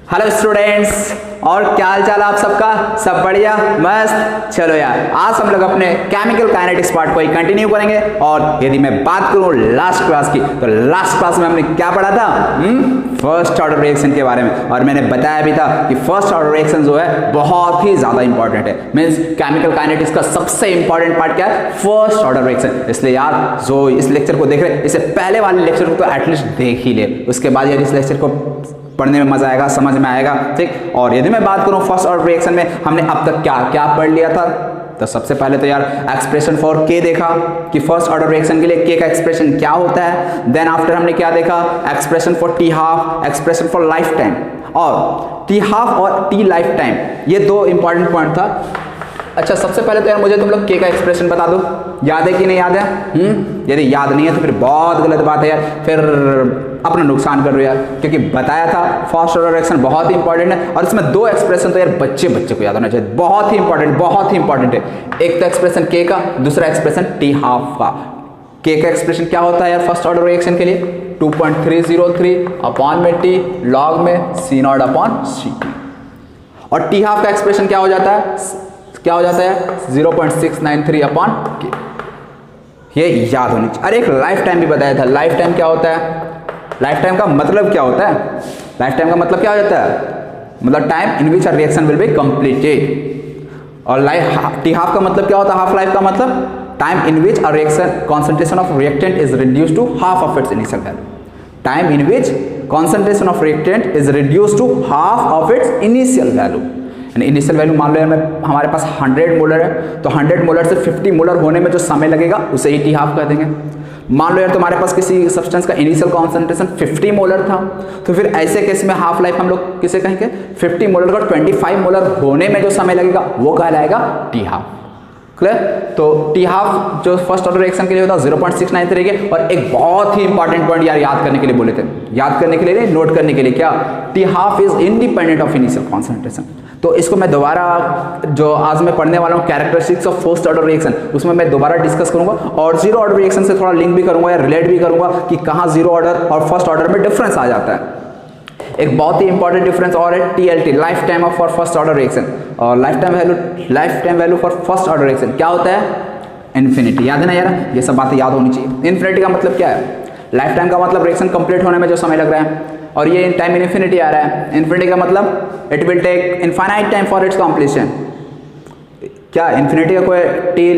Hello students, और क्या हाल चाल आप सबका? सब बढ़िया, मस्त। चलो यार, आज हम लोग अपने केमिकल काइनेटिक्स पार्ट को ही कंटिन्यू करेंगे। और यदि मैं बात करूं लास्ट क्लास की, तो लास्ट क्लास में हमने क्या पढ़ा था? फर्स्ट ऑर्डर रिएक्शन के बारे में। और मैंने बताया भी था कि फर्स्ट ऑर्डर रिएक्शन जो है बहुत ही ज्यादा इंपॉर्टेंट है। मीन्स केमिकल काइनेटिक्स का सबसे इंपॉर्टेंट पार्ट क्या है? First order reaction. इसलिए यार जो इस लेक्चर को देख रहे हैं, इससे पहले वाले लेक्चर को तो एटलीस्ट देख ही ले, उसके बाद यार इस लेक्चर को पढ़ने में मजा आएगा, समझ में आएगा, ठीक। और यदि मैं बात करूं फर्स्ट ऑर्डर रिएक्शन में हमने अब तक क्या क्या पढ़ लिया था, तो सबसे पहले तो यार एक्सप्रेशन फॉर के देखा कि फर्स्ट ऑर्डर रिएक्शन के लिए के का एक्सप्रेशन क्या होता है। देन आफ्टर हमने क्या देखा? Expression for T half, expression for life time. और टी हाफ और टी लाइफ टाइम, ये दो इंपॉर्टेंट पॉइंट था। अच्छा, सबसे पहले तो यार मुझे तुम लोग के का एक्सप्रेशन बता दो, याद है कि नहीं याद है? यदि याद नहीं है तो फिर बहुत गलत बात है यार, फिर अपना नुकसान कर रहे हो यार, क्योंकि बताया था फर्स्ट ऑर्डर रिएक्शन बहुत ही इंपॉर्टेंट है। और इसमें दो एक्सप्रेशन तो यार बच्चे को याद होना चाहिए, बहुत ही इंपॉर्टेंट है। एक तो एक्सप्रेशन के का, दूसरा एक्सप्रेशन टी हाफ का। के का एक्सप्रेशन क्या होता है यार फर्स्ट ऑर्डर रिएक्शन के लिए? 2.303 अपॉन में टी, लॉग में C not upon C T. और टी हाफ का एक्सप्रेशन क्या हो जाता है? 0.693 अपॉन के। ये याद होनी चाहिए। अरे एक लाइफ टाइम भी बताया था, लाइफ टाइम क्या होता है? लाइफ टाइम का मतलब क्या होता है? लाइफ टाइम का मतलब क्या हो जाता है? मतलब time in which a reaction will be completed. और लाइफ टी हाफ का मतलब क्या होता है? हाफ लाइफ का मतलब time in which a reaction concentration of reactant is reduce to half of its initial value. Time in which concentration of reactant is reduce to half of its initial value. Initial value मान लो यार हमारे पास 100 molar है, तो 100 molar से 50 molar होने में जो समय लगेगा उसे ही टी हाफ कह देंगे। मान लो यार तुम्हारे पास किसी सब्सटेंस का इनिशियल कॉन्सेंट्रेशन 50 मोलर था, तो फिर ऐसे केस में हाफ लाइफ हम लोग किसे कहेंगे? 50 मोलर का 25 मोलर होने में जो समय लगेगा वो कहलाएगा टी हाफ। क्लियर? तो टी हाफ जो फर्स्ट ऑर्डर रिएक्शन के लिए होता है 0.693 के। और एक बहुत ही इंपॉर्टेंट पॉइंट यार याद करने के लिए बोले थे, याद करने के लिए नहीं, नोट करने के लिए। क्या? T half is independent of initial concentration. तो इसको मैं दोबारा जो आज मैं पढ़ने वाला हूँ characteristics of first order reaction, उसमें मैं दोबारा डिस्कस करूंगा। और जीरो ऑर्डर रिएक्शन से थोड़ा लिंक भी करूंगा या रिलेट भी करूंगा कि कहाँ जीरो ऑर्डर और फर्स्ट ऑर्डर में डिफरेंस आ जाता है। एक बहुत ही इंपॉर्टेंट डिफरेंस और है TLT, life time of for first order reaction. और life time value for first order reaction क्या होता है? इन्फिनिटी। याद है ना यार? ये सब बातें याद होनी चाहिए। इन्फिनिटी का मतलब क्या है? लाइफ टाइम का मतलब रिएक्शन कंप्लीट होने में जो समय लग रहा है, और ये टाइम इन्फिनिटी आ रहा है। इन्फिनिटी का मतलब it will take infinite time for its completion. क्या इन्फिनिटी का कोई t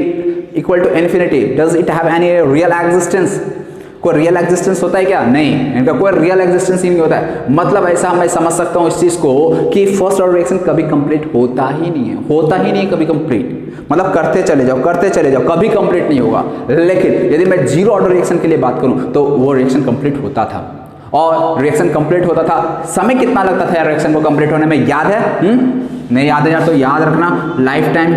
equal to infinity, does it have any real existence? कोई रियल एग्जिस्टेंस होता है क्या? नहीं, इनका कोई रियल एग्जिस्टेंस ही नहीं होता है। मतलब ऐसा मैं समझ सकता हूँ इस चीज को कि फर्स्ट ऑर्डर रिएक्शन कभी कंप्लीट होता ही नहीं है कभी कंप्लीट। मतलब करते चले जाओ कभी कंप्लीट नहीं होगा। लेकिन यदि मैं जीरो ऑर्डर रिएक्शन के लिए बात करूं तो वो रिएक्शन कंप्लीट होता था। और रिएक्शन कंप्लीट होता था, समय कितना लगता था यार रिएक्शन को कंप्लीट होने में? याद है? नहीं याद है यार? तो याद रखना, life time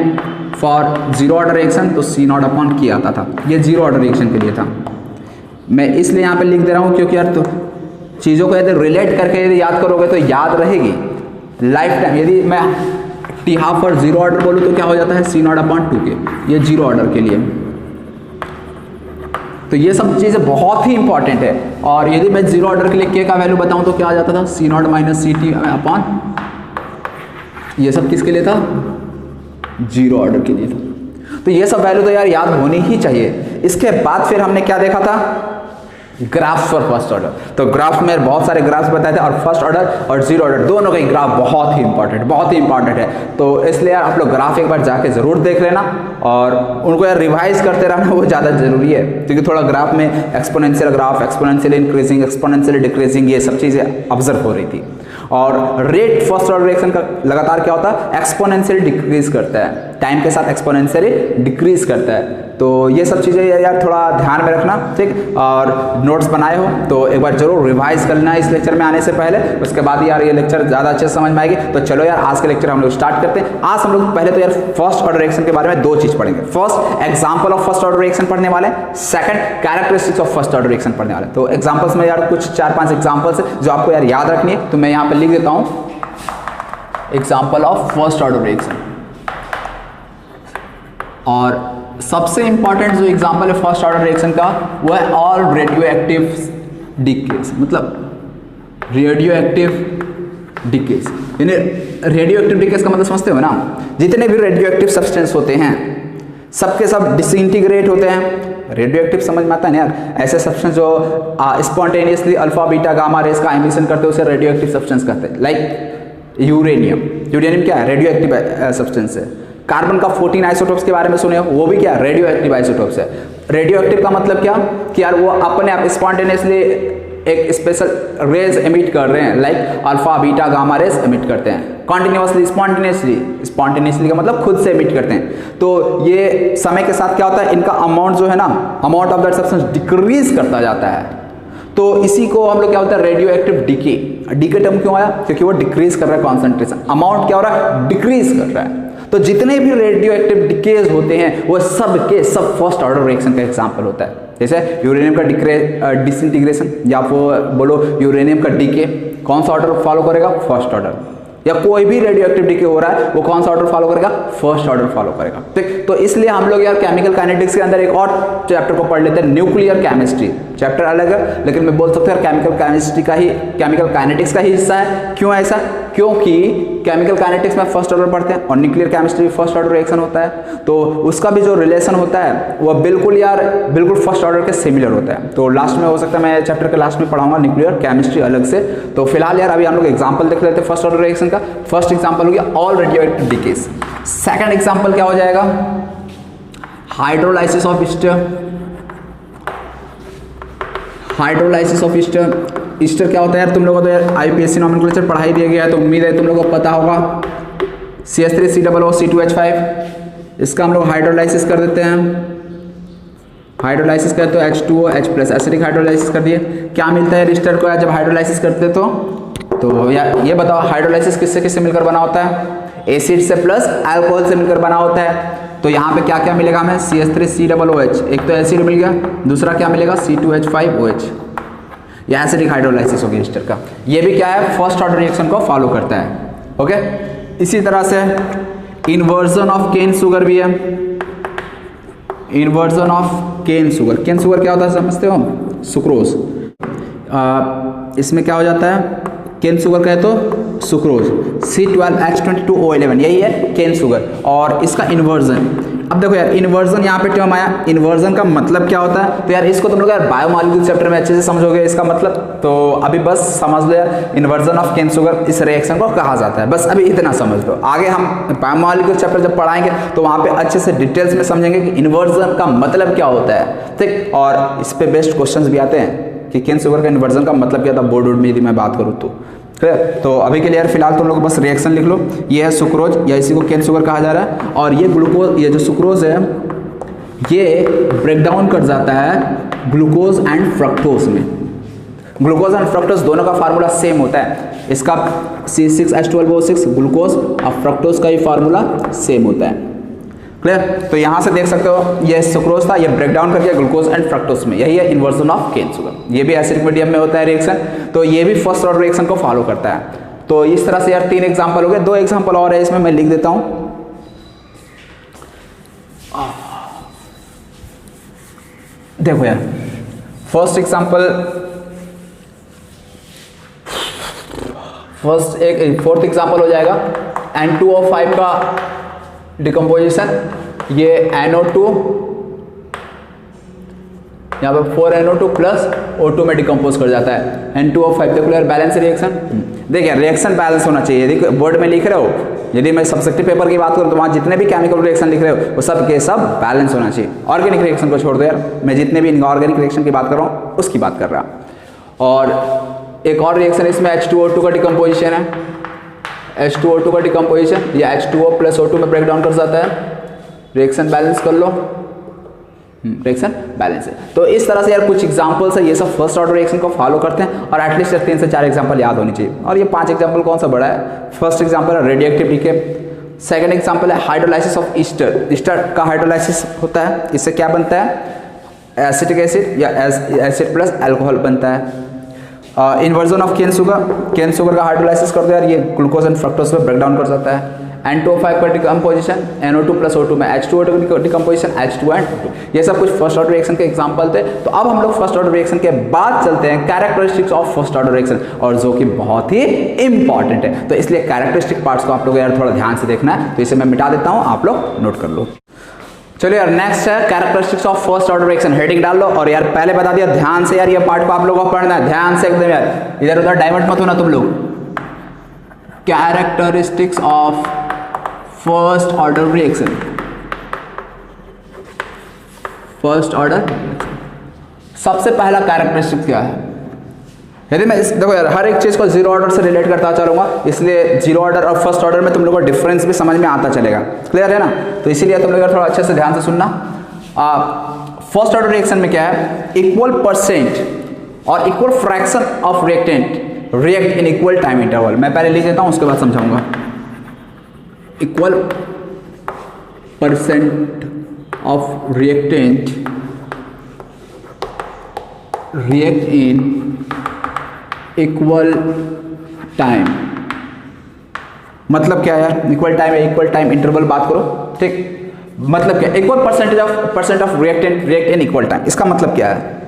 for zero order reaction तो C नॉट अपॉन की आता था। ये जीरो ऑर्डर रिएक्शन के लिए था। मैं इसलिए यहाँ पे लिख दे रहा हूँ क्योंकि यार तो चीज़ों को यदि रिलेट करके यदि याद करोगे तो याद रहेगी। लाइफ टाइम यदि मैं टी हाफ और जीरो ऑर्डर बोलूँ तो क्या हो जाता है? C not upon 2K। ये जीरो ऑर्डर के लिए। तो ये सब चीज़ें बहुत ही इंपॉर्टेंट है। और यदि मैं जीरो ऑर्डर के लिए के का वैल्यू बताऊं तो क्या आ जाता था? C nought minus C t upon, ये सब किसके लिए था? जीरो ऑर्डर के लिए था। तो ये सब वैल्यू तो यार याद होनी ही चाहिए। इसके बाद फिर हमने क्या देखा था? Graphs for first order. तो ग्राफ में बहुत सारे ग्राफ्स बताए थे, और फर्स्ट ऑर्डर और जीरो ऑर्डर दोनों का ग्राफ बहुत ही इंपॉर्टेंट है। तो इसलिए यार आप लोग ग्राफ एक बार जाके जरूर देख लेना, और उनको यार रिवाइज करते रहना वो ज़्यादा जरूरी है। क्योंकि थोड़ा ग्राफ में exponential graph, exponential increasing, exponential decreasing, ये सब चीज़ें ऑब्जर्व हो रही थी। और रेट फर्स्ट ऑर्डर रिएक्शन का लगातार क्या होता है? एक्सपोनेंशियली डिक्रीज करता है, टाइम के साथ एक्सपोनेंशियली डिक्रीज करता है। तो ये सब चीज़ें यार थोड़ा ध्यान में रखना, ठीक। और नोट्स बनाए हो तो एक बार जरूर रिवाइज कर लेना इस लेक्चर में आने से पहले, उसके बाद यार ये लेक्चर ज़्यादा अच्छे से समझ में आएगी। तो चलो यार आज के लेक्चर हम लोग स्टार्ट करते हैं। आज हम लोग पहले तो यार फर्स्ट ऑर्डर रिएक्शन के बारे में दो चीज़ पढ़ेंगे। First example of first order reaction पढ़ने वाले, second characteristics of first order reaction पढ़ने वाले। तो एग्जाम्पल्स में यार कुछ 4-5 एग्जाम्पल्स है जो आपको यार याद रखनी है, तो मैं यहाँ पर लिख देता हूँ example of first order reaction. और सबसे इंपॉर्टेंट जो एग्जांपल है फर्स्ट ऑर्डर रिएक्शन का वो है ऑल रेडियो एक्टिव डिकेज, मतलब रेडियो एक्टिव डिकेज, यानी रेडियो एक्टिव डिकेज का मतलब समझते हो ना, जितने भी रेडियो एक्टिव सब्सटेंस होते हैं सबके सब डिसइंटीग्रेट होते हैं। रेडियो एक्टिव समझ में आता है ना यार, ऐसे सब्सटेंस जो spontaneously alpha beta gamma rays का एमिशन करते हैं उसे रेडियो एक्टिव सब्सटेंस कहते हैं। लाइक यूरेनियम, यूरेनियम क्या है, रेडियो एक्टिव सब्सटेंस है। कार्बन का 14 आइसोटोप्स के बारे में सुने हो, वो भी क्या रेडियो एक्टिव आइसोटोप्स है। रेडियो एक्टिव का मतलब क्या कि यार वो अपने आप स्पॉन्टेनियसली एक स्पेशल रेज एमिट कर रहे हैं, like alpha beta gamma rays emit करते हैं कॉन्टिन्यूसली, स्पॉन्टेनियसली का मतलब खुद से एमिट करते हैं। तो ये समय के साथ क्या होता है, इनका अमाउंट जो है ना, amount of that substance decrease करता जाता है। तो इसी को हम लोग क्या होता है radioactive decay. Decay term क्यों आया, क्योंकि वो डिक्रीज कर रहा है कॉन्सेंट्रेशन, अमाउंट क्या हो रहा है डिक्रीज कर रहा है। तो जितने भी रेडियो एक्टिव डिकेज होते हैं वो सब के सब फर्स्ट ऑर्डर रिएक्शन का एग्जांपल होता है। जैसे यूरेनियम का डिसइंटीग्रेशन या बोलो यूरेनियम का डीके, कौन सा ऑर्डर फॉलो करेगा, फर्स्ट ऑर्डर। या कोई भी रेडियो एक्टिव डीके हो रहा है वो कौन सा ऑर्डर फॉलो करेगा, फर्स्ट ऑर्डर फॉलो करेगा। ठीक, तो इसलिए हम लोग यार केमिकल काइनेटिक्स के अंदर एक और चैप्टर को पढ़ लेते हैं, न्यूक्लियर केमिस्ट्री। चैप्टर अलग है लेकिन मैं बोल सकता हूँ केमिकल केमिस्ट्री का ही, केमिकल काइनेटिक्स का ही हिस्सा है। क्यों ऐसा, क्योंकि केमिकल काइनेटिक्स में फर्स्ट ऑर्डर पढ़ते हैं और nuclear chemistry first order reaction होता है, तो उसका भी जो रिलेशन होता है वह बिल्कुल यार बिल्कुल फर्स्ट ऑर्डर के सिमिलर होता है। तो लास्ट में हो सकता है मैं चैप्टर के लास्ट में पढ़ाऊंगा न्यूक्लियर केमिस्ट्री अलग से। तो फिलहाल यार अभी हम लोग एग्जाम्पल देख लेते हैं फर्स्ट ऑर्डर रिएक्शन का। फर्स्ट एग्जाम्पल हो गया all radio active decays. Second example क्या हो जाएगा, hydrolysis of Easter. Hydrolysis of ester, Easter क्या होता है यार, तुम लोगों को तो यार आईपीएससी नॉमेनक्लेचर पढ़ाई दिया गया है, तो उम्मीद है तुम लोगों को पता होगा। CH3COO, इसका हम लोग हाइड्रोलाइसिस कर देते हैं। हाइड्रोलाइसिस करते तो H2O H+, एसिडिक हाइड्रोलाइसिस कर दिए। क्या मिलता है ईस्टर को जब हाइड्रोलाइसिस करते तो यार ये बताओ हाइड्रोलाइसिस किससे किससे मिलकर बना होता है, एसिड से प्लस अल्कोहल से मिलकर बना होता है। तो यहाँ पे क्या क्या मिलेगा हमें, CH3COOH, एक तो एसिड मिल गया, दूसरा क्या मिलेगा C2H5OH। यह एसिडिक हाइड्रोलाइसिस होगी ईस्टर का। ये भी क्या है, फर्स्ट ऑर्डर रिएक्शन को फॉलो करता है। ओके, इसी तरह से इन्वर्जन ऑफ केन शुगर भी है। Inversion of cane sugar, cane sugar क्या होता है समझते हो, सुक्रोज। इसमें क्या हो जाता है, केन शुगर कहे तो सुक्रोज, C12H22O11, यही है केन शुगर। और इसका इन्वर्जन, अब देखो यार इन्वर्जन यहाँ पे टर्म आया, इन्वर्जन का मतलब क्या होता है, तो यार इसको तुम लोग यार बायोमॉलिक्यूल चैप्टर में अच्छे से समझोगे इसका मतलब। तो अभी बस समझ लो यार इन्वर्जन ऑफ केन शुगर इस रिएक्शन को कहा जाता है, बस अभी इतना समझ लो। आगे हम बायोमॉलिक्यूल चैप्टर जब पढ़ाएंगे तो वहाँ पे अच्छे से डिटेल्स में समझेंगे कि इन्वर्जन का मतलब क्या होता है। ठीक, और इस पे बेस्ट क्वेश्चन भी आते हैं कि केन शुगर का इन्वर्जन का मतलब क्या था बोर्ड में यदि मैं बात करूँ तो। तो अभी के लिए यार फिलहाल तुम लोग बस रिएक्शन लिख लो। ये है सुक्रोज या इसी को केन शुगर कहा जा रहा है। और ये ग्लूकोज, ये जो सुक्रोज है ये ब्रेक डाउन कर जाता है ग्लूकोज एंड फ्रक्टोज में। ग्लूकोज एंड फ्रक्टोज दोनों का फार्मूला सेम होता है, इसका C6H12O6 ग्लूकोज और फ्रक्टोज का ही फार्मूला सेम होता है। क्लियर, तो यहाँ से देख सकते हो ये सुक्रोज था, ये ब्रेक डाउन कर दिया ग्लूकोज एंड फ्रक्टोज में, यही है इन्वर्जन ऑफ केन शुगर। ये भी एसिडिक मीडियम में होता है रिएक्शन, तो ये भी फर्स्ट ऑर्डर रिएक्शन को फॉलो करता है। तो इस तरह से यार 3 एग्जांपल हो गए, 2 एग्जांपल और है इसमें मैं लिख देता हूं। देखो यार फर्स्ट एग्जांपल, फोर्थ एग्जांपल हो जाएगा N2O5 का डिकम्पोजिशन। ये NO2 यहाँ पे 4NO2 प्लस O2 में डिकम्पोज कर जाता है N2O5। देखो यार बैलेंस रिएक्शन, देखिए रिएक्शन बैलेंस होना चाहिए। यदि बोर्ड में लिख रहे हो, यदि मैं सब्जेक्टिव पेपर की बात करूँ तो वहाँ जितने भी केमिकल रिएक्शन लिख रहे हो वो सब के सब बैलेंस होना चाहिए। ऑर्गेनिक रिएक्शन को छोड़ दो यार, मैं जितने भी इनऑर्गेनिक रिएक्शन की बात कर रहा हूँ उसकी बात कर रहा। और एक और रिएक्शन इसमें H2O2 का डिकम्पोजिशन है। H2O2 का डिकम्पोजिशन या H2O प्लस O2 में ब्रेक डाउन कर जाता है। रिएक्शन बैलेंस कर लो, रिएक्शन बैलेंस है। तो इस तरह से यार कुछ एग्जांपल्स है, ये सब फर्स्ट ऑर्डर रिएक्शन को फॉलो करते हैं और एटलीस्ट 3 से 4 एग्जांपल याद होनी चाहिए। और ये 5 एग्जांपल कौन सा बड़ा है, फर्स्ट एग्जांपल है radioactive decay, second example है हाइड्रोलाइसिस ऑफ ईस्टर। ईस्टर का हाइड्रोलाइसिस होता है, इससे क्या बनता है, एसिटिक एसिड या एसिड प्लस अल्कोहल बनता है। Inversion of cane sugar, cane sugar का हाइड्रोलाइसिस करते हैं यार, ये ग्लूकोज एंड फ्रक्टोज में ब्रेक डाउन कर जाता है। N2O5 का डिकम्पोजिशन, NO2 + O2 में H2O का डिकम्पोजिशन, H2O, ये सब कुछ फर्स्ट ऑर्डर रिएक्शन के एग्जांपल थे। तो अब हम लोग फर्स्ट ऑर्डर रिएक्शन के बाद चलते हैं characteristics of first order reaction, और जो कि बहुत ही इंपॉर्टेंट है। तो इसलिए कैरेक्टरिस्टिक पार्ट्स को आप लोग यार थोड़ा ध्यान से देखना है, तो इसे मैं मिटा देता हूँ, आप लोग नोट कर लो। चलिए यार, नेक्स्ट है characteristics of first order reaction, heading डाल लो। और यार पहले बता दिया, ध्यान से यार ये पार्ट को आप लोगों को पढ़ना है, ध्यान से एकदम यार, इधर उधर डाइवर्ट मत होना तुम लोग। Characteristics of first order reaction, first order सबसे पहला कैरेक्टरिस्टिक क्या है? यदि मैं देखो यार, हर एक चीज को जीरो ऑर्डर से रिलेट करता चलूंगा, इसलिए जीरो ऑर्डर और फर्स्ट ऑर्डर में तुम लोगों को डिफरेंस भी समझ में आता चलेगा। क्लियर है ना? तो इसीलिए तुम लोग थोड़ा अच्छे से ध्यान से सुनना। फर्स्ट ऑर्डर रिएक्शन में क्या है? इक्वल परसेंट और equal fraction of reactant react in equal time interval. मैं पहले लिख देता हूं, उसके बाद समझाऊंगा। Equal percent of reactant react in equal time, मतलब क्या यार? इक्वल टाइम है, इक्वल टाइम इंटरवल बात करो, ठीक? मतलब क्या? Equal percent of reactant react in equal time, इसका मतलब क्या है?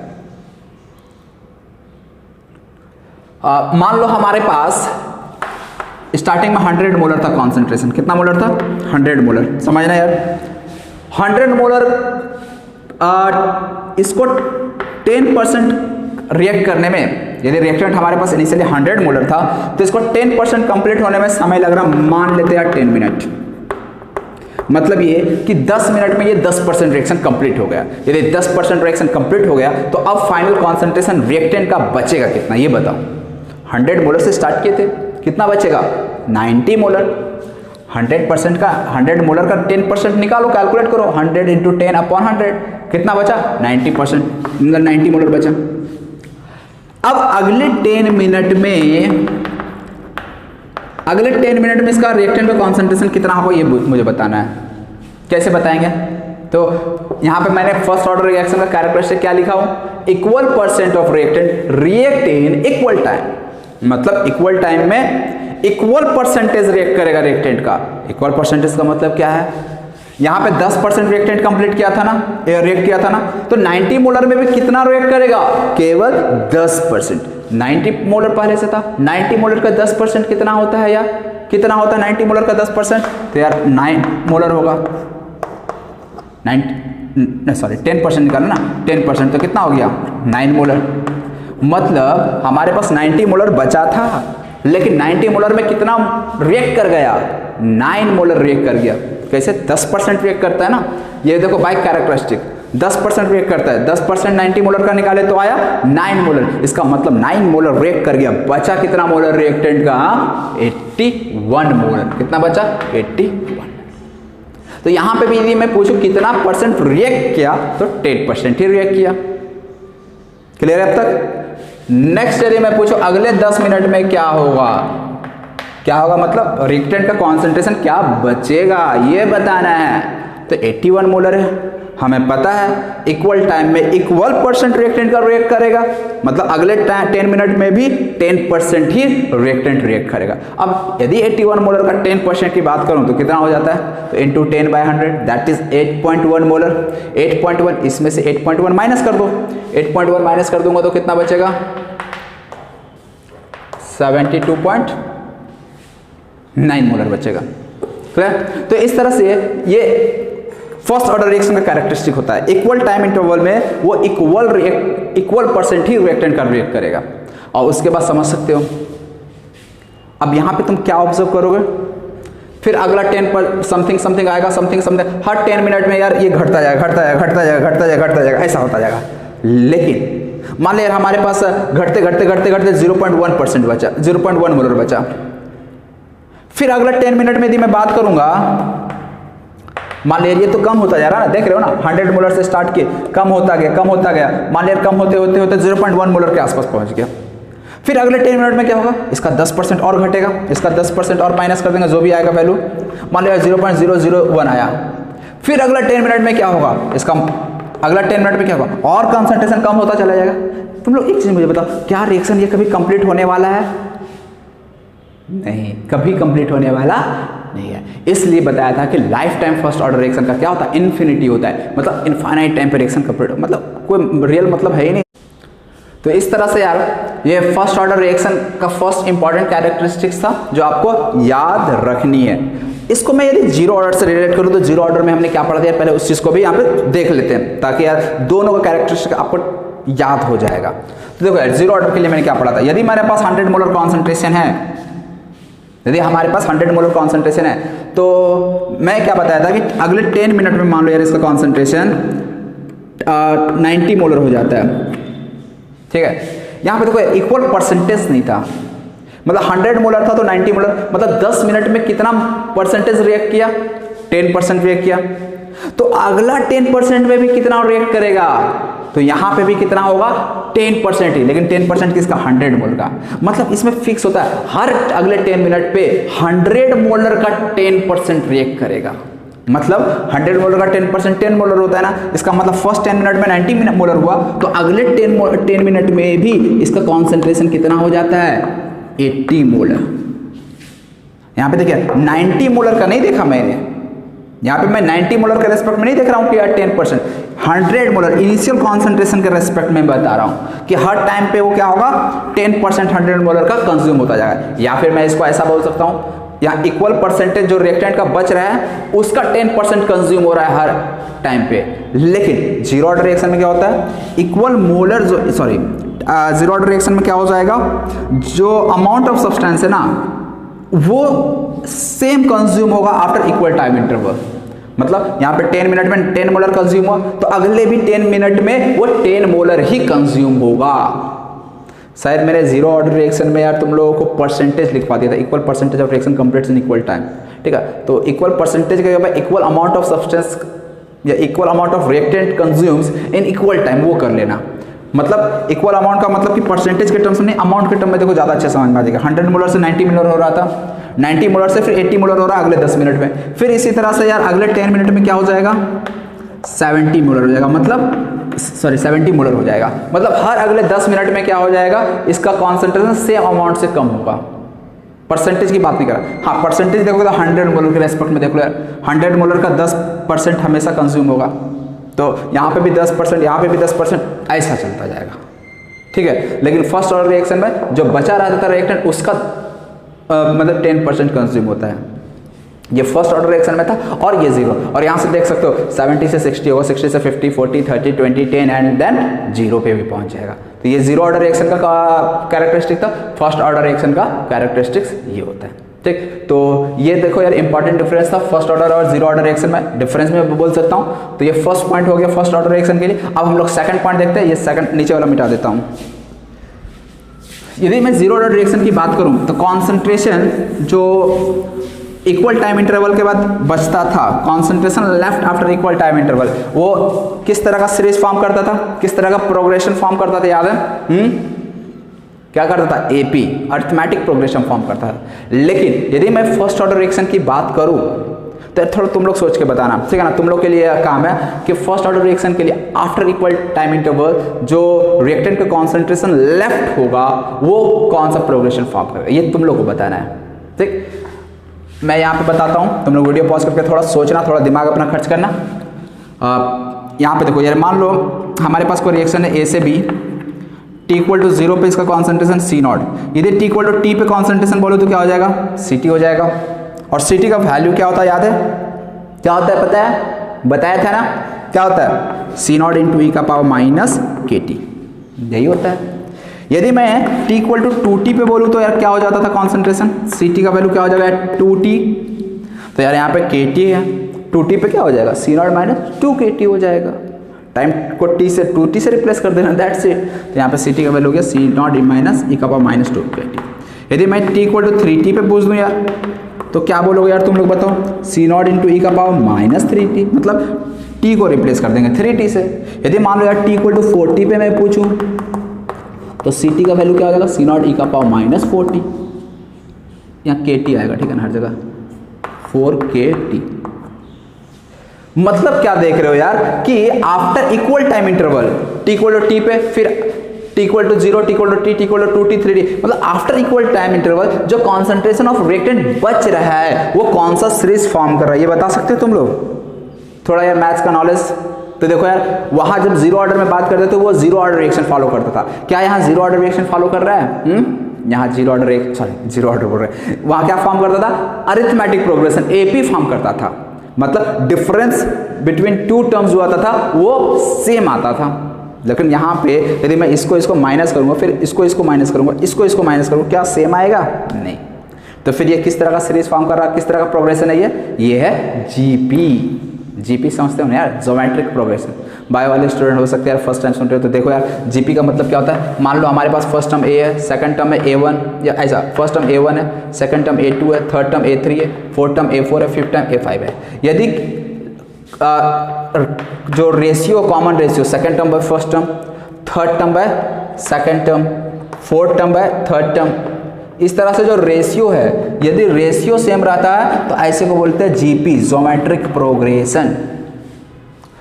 मान लो हमारे पास स्टार्टिंग में 100 मोलर था कॉन्सेंट्रेशन। कितना मोलर था? 100 मोलर। समझना यार, 100 मोलर इसको 10% रिएक्ट करने में, यदि रिएक्टेंट हमारे पास इनिशियली 100 मोलर था, तो इसको 10% कंप्लीट होने में समय लग रहा, मान लेते हैं 10 मिनट। मतलब ये कि 10 मिनट में ये 10% रिएक्शन कंप्लीट हो गया। यदि 10% रिएक्शन कंप्लीट हो गया, तो अब फाइनल कॉन्सेंट्रेशन रिएक्टेंट का बचेगा कितना, ये बताओ। 100 मोलर से स्टार्ट किए थे, कितना बचेगा? 90 मोलर। 100% का 100 मोलर का 10% निकालो, कैलकुलेट करो। 100 × 10/100 कितना बचा? 90%, मतलब 90 मोलर बचा। अब अगले 10 मिनट में इसका रिएक्टेंट का कॉन्सेंट्रेशन कितना होगा, ये मुझे बताना है। कैसे बताएंगे? तो यहां पे मैंने फर्स्ट ऑर्डर रिएक्शन का कैरेक्टरिस्टिक क्या लिखा हूं? Equal percent of reactant react in equal time, मतलब इक्वल टाइम में इक्वल परसेंटेज रिएक्ट करेगा रिएक्टेंट का। इक्वल परसेंटेज का मतलब क्या है? यहां पे 10% रिएक्टेंट कंप्लीट किया था ना, रिएक्ट किया था ना, तो 90 मोलर में भी कितना रिएक्ट करेगा? केवल 10%। 90 मोलर पहले से था, 90 मोलर का 10% कितना होता है यार? कितना होता है 90 मोलर का 10%? तो यार 9 मोलर होगा। 10% निकालना ना, 10% तो कितना हो गया? 9 मोलर। मतलब हमारे पास 90 मोलर बचा था, लेकिन 90 मोलर में कितना रिएक्ट कर गया? 9 मोलर रिएक्ट कर गया। कैसे? 10% रिएक्ट करता है ना, ये देखो बाइक कैरेक्टरिस्टिक 10% रिएक्ट करता है। 10% 90 मोलर का निकाले तो आया 9 मोलर। इसका मतलब 9 मोलर रिएक्ट कर गया। बचा कितना मोलर रिएक्टेंट का? 81 मोलर। कितना बचा? 81। तो यहां पे भी यदि मैं पूछूं कितना परसेंट रिएक्ट किया, तो 10% ही रिएक्ट किया। क्लियर है अब तक? नेक्स्ट यदि मैं पूछूं अगले 10 मिनट में क्या होगा, क्या होगा मतलब रिएक्टेंट का कॉन्सेंट्रेशन क्या बचेगा, ये बताना है। तो 81 मोलर है, हमें पता है इक्वल टाइम में इक्वल परसेंट रिएक्टेंट का रिएक्ट करेगा, मतलब अगले 10 मिनट में भी 10% ही रिएक्टेंट रिएक्ट करेगा। अब यदि 81 मोलर का 10% की बात करूं तो कितना हो जाता है? तो इंटू 10/100 दैट इज 8.1 मोलर। 8.1 इसमें से 8.1 माइनस कर दो। 8.1 माइनस कर दूंगा तो कितना बचेगा? 72.9 मोलर बचेगा। क्लियर? तो इस तरह से ये फर्स्ट ऑर्डर रिएक्शन का कैरेक्टरिस्टिक होता है। इक्वल टाइम इंटरवल में वो इक्वल परसेंट ही रिएक्टेंट का रिएक्ट करेगा। और उसके बाद समझ सकते हो, अब यहां पे तुम क्या ऑब्जर्व करोगे? फिर अगला 10 पर समथिंग आएगा, समथिंग हर 10 मिनट में यार ये घटता जाएगा, ऐसा होता जाएगा। लेकिन मान लिया हमारे पास घटते 0.1% बचा, 0.1 मोलर बचा। फिर अगला 10 मिनट में यदि मैं बात करूंगा, मान लिया ये तो कम होता जा रहा है ना, देख रहे हो ना, 100 मोलर से स्टार्ट किए, कम होता गया। मान लिया कम होते 0.1 मोलर के आसपास पहुंच गया। फिर अगले 10 मिनट में क्या होगा? इसका 10% और घटेगा, इसका 10% और माइनस कर देंगे, जो भी आएगा वैल्यू। मान लिया 0.001 आया। फिर अगला 10 मिनट में क्या होगा? इसका अगला 10 मिनट में क्या होगा? और कंसंट्रेशन कम होता चला जाएगा। तुम लोग एक चीज मुझे बताओ, क्या रिएक्शन ये कभी कंप्लीट होने वाला है? नहीं, कभी कंप्लीट होने वाला नहीं है। इसलिए बताया था कि life time first order reaction का क्या होता है, इन्फिनिटी होता है, मतलब इनफाइनाइट टाइम पे रिएक्शन कंप्लीट, मतलब कोई रियल मतलब है ही नहीं। तो इस तरह से यार ये फर्स्ट ऑर्डर रिएक्शन का फर्स्ट इंपॉर्टेंट कैरेक्टरिस्टिक्स था जो आपको याद रखनी है। इसको मैं यदि जीरो ऑर्डर से रिलेट करूँ तो जीरो ऑर्डर में हमने क्या पढ़ा था, पहले उस चीज़ को भी यहाँ पे देख लेते हैं ताकि यार दोनों का कैरेक्टरिस्टिक आपको याद हो जाएगा। तो देखो यार जीरो ऑर्डर के लिए मैंने क्या पढ़ा था, यदि हमारे पास 100 मोलर कॉन्सेंट्रेशन है, यदि हमारे पास 100 मोलर कॉन्सेंट्रेशन है तो मैं क्या बताया था कि अगले 10 मिनट में मान लो यार इसका कॉन्सेंट्रेशन 90 मोलर हो जाता है, ठीक है। यहाँ पे देखो इक्वल परसेंटेज नहीं था, मतलब 100 मोलर था तो 90 मोलर, मतलब 10 मिनट में कितना परसेंटेज रिएक्ट किया, 10% रिएक्ट किया, तो अगला 10% में भी कितना रिएक्ट करेगा, तो यहाँ पे भी कितना होगा 10% ही, लेकिन 10% किसका, 100 मोलर का। मतलब इसमें फिक्स होता है हर अगले 10 मिनट पे 100 मोलर का 10% रिएक्ट करेगा, मतलब 100 मोलर का 10% 10 मोलर होता है ना, इसका मतलब फर्स्ट 10 मिनट में 90 मोलर हुआ तो अगले 10 मिनट में भी इसका कॉन्सेंट्रेशन कितना हो जाता है, 80 मोलर। यहाँ पे देखिए 90 मोलर का नहीं देखा मैंने, यहाँ पे मैं 90 मोलर के रेस्पेक्ट में नहीं देख रहा हूँ कि यार 10%, 100 मोलर इनिशियल कॉन्सेंट्रेशन के रेस्पेक्ट में बता रहा हूँ कि हर टाइम पे वो क्या होगा 10% 100 मोलर का कंज्यूम होता जाएगा। या फिर मैं इसको ऐसा बोल सकता हूँ, यहाँ इक्वल परसेंटेज जो रिएक्टेंट का बच रहा है उसका 10% कंज्यूम हो रहा है हर टाइम पे। लेकिन जीरो ऑर्डर रिएक्शन में क्या होता है, इक्वल मोलर जो जीरो ऑर्डर रिएक्शन में क्या हो जाएगा, जो अमाउंट ऑफ सब्सटेंस है ना वो सेम कंज्यूम होगा आफ्टर इक्वल टाइम इंटरवल। मतलब यहाँ पे 10 मिनट में 10 मोलर कंज्यूम हुआ तो अगले भी 10 मिनट में वो 10 मोलर ही कंज्यूम होगा। शायद मेरे जीरो ऑर्डर रिएक्शन में यार तुम लोगों को परसेंटेज लिखवा दिया था, equal percentage of reaction completes in equal time, ठीक है। तो इक्वल परसेंटेज का इक्वल अमाउंट ऑफ सब्सटेंस या equal amount of reactant consumes in equal time, वो कर लेना। मतलब इक्वल अमाउंट का मतलब कि परसेंटेज के टर्म्स में नहीं, अमाउंट के टर्म में देखो ज़्यादा अच्छे समझ में आ जाएगा। 100 मोलर से 90 मोलर हो रहा था, 90 मोलर से फिर 80 मोलर हो रहा है अगले 10 मिनट में, फिर इसी तरह से यार अगले 10 मिनट में क्या हो जाएगा 70 मोलर हो जाएगा, मतलब 70 मोलर हो जाएगा। मतलब हर अगले 10 मिनट में क्या हो जाएगा, इसका कॉन्सेंट्रेशन सेम अमाउंट से कम होगा। परसेंटेज की बात नहीं कर रहा, हाँ परसेंटेज देखोगे तो 100 मोलर के रेस्पेक्ट में देख लो यार 100 मोलर का 10% हमेशा कंज्यूम होगा, तो यहाँ पे भी 10%, यहाँ पे भी 10%, ऐसा चलता जाएगा, ठीक है। लेकिन फर्स्ट ऑर्डर रिएक्शन में जो बचा रहता था रिएक्टेंट उसका मतलब 10% कंज्यूम होता है। ये फर्स्ट ऑर्डर रिएक्शन में था और ये जीरो, और यहाँ से देख सकते हो 70 से 60 होगा, 60 से 50, 40, 30, 20, 10 एंड देन जीरो पे भी पहुंच जाएगा। तो ये जीरो ऑर्डर रिएक्शन का कैरेक्टरिस्टिक था, फर्स्ट ऑर्डर रिएक्शन का कैरेक्टरिस्टिक्स ये होता है, ठीक। तो ये देखो यार इंपॉर्टेंट डिफरेंस था फर्स्ट ऑर्डर और जीरो ऑर्डर रिएक्शन में, डिफरेंस में बोल सकता हूँ। तो ये फर्स्ट पॉइंट हो गया फर्स्ट ऑर्डर रिएक्शन के लिए। अब हम लोग सेकंड पॉइंट देखते हैं, ये सेकंड नीचे वाला मिटा देता हूँ। यदि मैं जीरो ऑर्डर रिएक्शन की बात करूं तो कॉन्सेंट्रेशन जो इक्वल टाइम इंटरवल के बाद बचता था, concentration left after equal time interval, वो किस तरह का सीरीज फॉर्म करता था, किस तरह का प्रोग्रेशन फॉर्म करता था, याद है? क्या करता था, एपी अरिथमेटिक प्रोग्रेशन फॉर्म करता था। लेकिन यदि मैं फर्स्ट ऑर्डर रिएक्शन की बात करूं तो थोड़ा तुम लोग सोच के बताना, ठीक है ना। तुम लोग के लिए काम है कि फर्स्ट ऑर्डर रिएक्शन के लिए आफ्टर इक्वल टाइम इंटरवल जो रिएक्टेंट का कॉन्सेंट्रेशन लेफ्ट होगा वो कौन सा प्रोग्रेशन फॉर्म करेगा, ये तुम लोग को बताना है, ठीक। मैं यहाँ पे बताता हूँ, तुम लोग वीडियो पॉज करके थोड़ा सोचना, थोड़ा दिमाग अपना खर्च करना। यहाँ पे देखो यार, मान लो हमारे पास कोई रिएक्शन है ए से बी, टी इक्वल टू 0 पे इसका कॉन्सेंट्रेशन सी नॉट, यदि टी इक्वल टू टी पे कॉन्सेंट्रेशन बोलो तो क्या हो जाएगा, सी टी हो जाएगा। और सी टी का वैल्यू क्या होता है, याद है क्या होता है, पता है, बताया था ना, क्या होता है, सी नॉट इंटू ई का पावर माइनस के टी, यही होता है। यदि मैं टी इक्वल टू 2t पे बोलूँ तो यार क्या हो जाता था कॉन्सेंट्रेशन, सी टी का वैल्यू क्या हो जाएगा 2t, तो यार यहाँ पे kt है, 2t पे क्या हो जाएगा सी नॉट माइनस 2kt हो जाएगा। टाइम को t से 2t से रिप्लेस कर देना, दैट्स इट। तो यहाँ पे सी टी का वैल्यू हो गया सी नॉट माइनस ई का पावर माइनस 2kt। यदि मैं t इक्वल टू 3t पे पूछ दूँ यार तो क्या बोलोगे यार तुम लोग बताओ, सी नॉट इंटू ई का पावर माइनस 3t, मतलब t को रिप्लेस कर देंगे 3t से। यदि मान लो यार t इक्वल टू 4t पे मैं पूछूं तो सी टी का वैल्यू क्या हो जाएगा, सी नॉट ई का पावर माइनस 4t, यहाँ के टी आएगा, ठीक है ना, हर जगह 4kt। मतलब क्या देख रहे हो यार कि after equal time interval t equal to t पे, फिर T equal to 0, T equal to T, T equal to 2T 3D, मतलब आफ्टर इक्वल टाइम इंटरवल जो कॉन्सेंट्रेशन ऑफ रिएक्टेंट बच रहा है वो कौन सा सीरीज फॉर्म कर रहा है, ये बता सकते हो तुम लोग? थोड़ा यार मैथ्स का नॉलेज। तो देखो यार, वहां जब जीरो ऑर्डर में बात करते थे वो जीरो ऑर्डर रिएक्शन फॉलो करता था, क्या यहाँ जीरो ऑर्डर रिएक्शन फॉलो कर रहा है? यहाँ जीरो ऑर्डर बोल रहे हैं, वहां क्या फॉर्म करता था? अरिथमेटिक प्रोग्रेशन, एपी फॉर्म करता था, मतलब डिफरेंस बिटवीन टू टर्म्स जो आता था वो सेम आता था। लेकिन यहाँ पे यदि मैं इसको माइनस करूंगा, फिर इसको माइनस करूंगा, इसको माइनस करूंगा, क्या सेम आएगा? नहीं। तो फिर ये किस तरह का सीरीज फॉर्म कर रहा है, किस तरह का प्रोग्रेशन है ये है जीपी समझते हो ना यार, ज्योमेट्रिक प्रोग्रेशन। बायो वाले स्टूडेंट हो सकते हैं यार फर्स्ट टाइम सुन रहे हो, तो देखो यार जीपी का मतलब क्या होता है। मान लो हमारे पास फर्स्ट टर्म ए है, सेकंड टर्म है A1, या ऐसा फर्स्ट टर्म A1 है, सेकंड टर्म A2 है, थर्ड टर्म A3 है, फोर्थ टर्म A4 है, फिफ्थ टर्म A5 है। यदि जो ratio, common ratio second term by first term, third term by second term, fourth term by third term, इस तरह से जो रेशियो है, यदि रेशियो सेम रहता है तो ऐसे को बोलते हैं जीपी, ज्योमेट्रिक प्रोग्रेशन।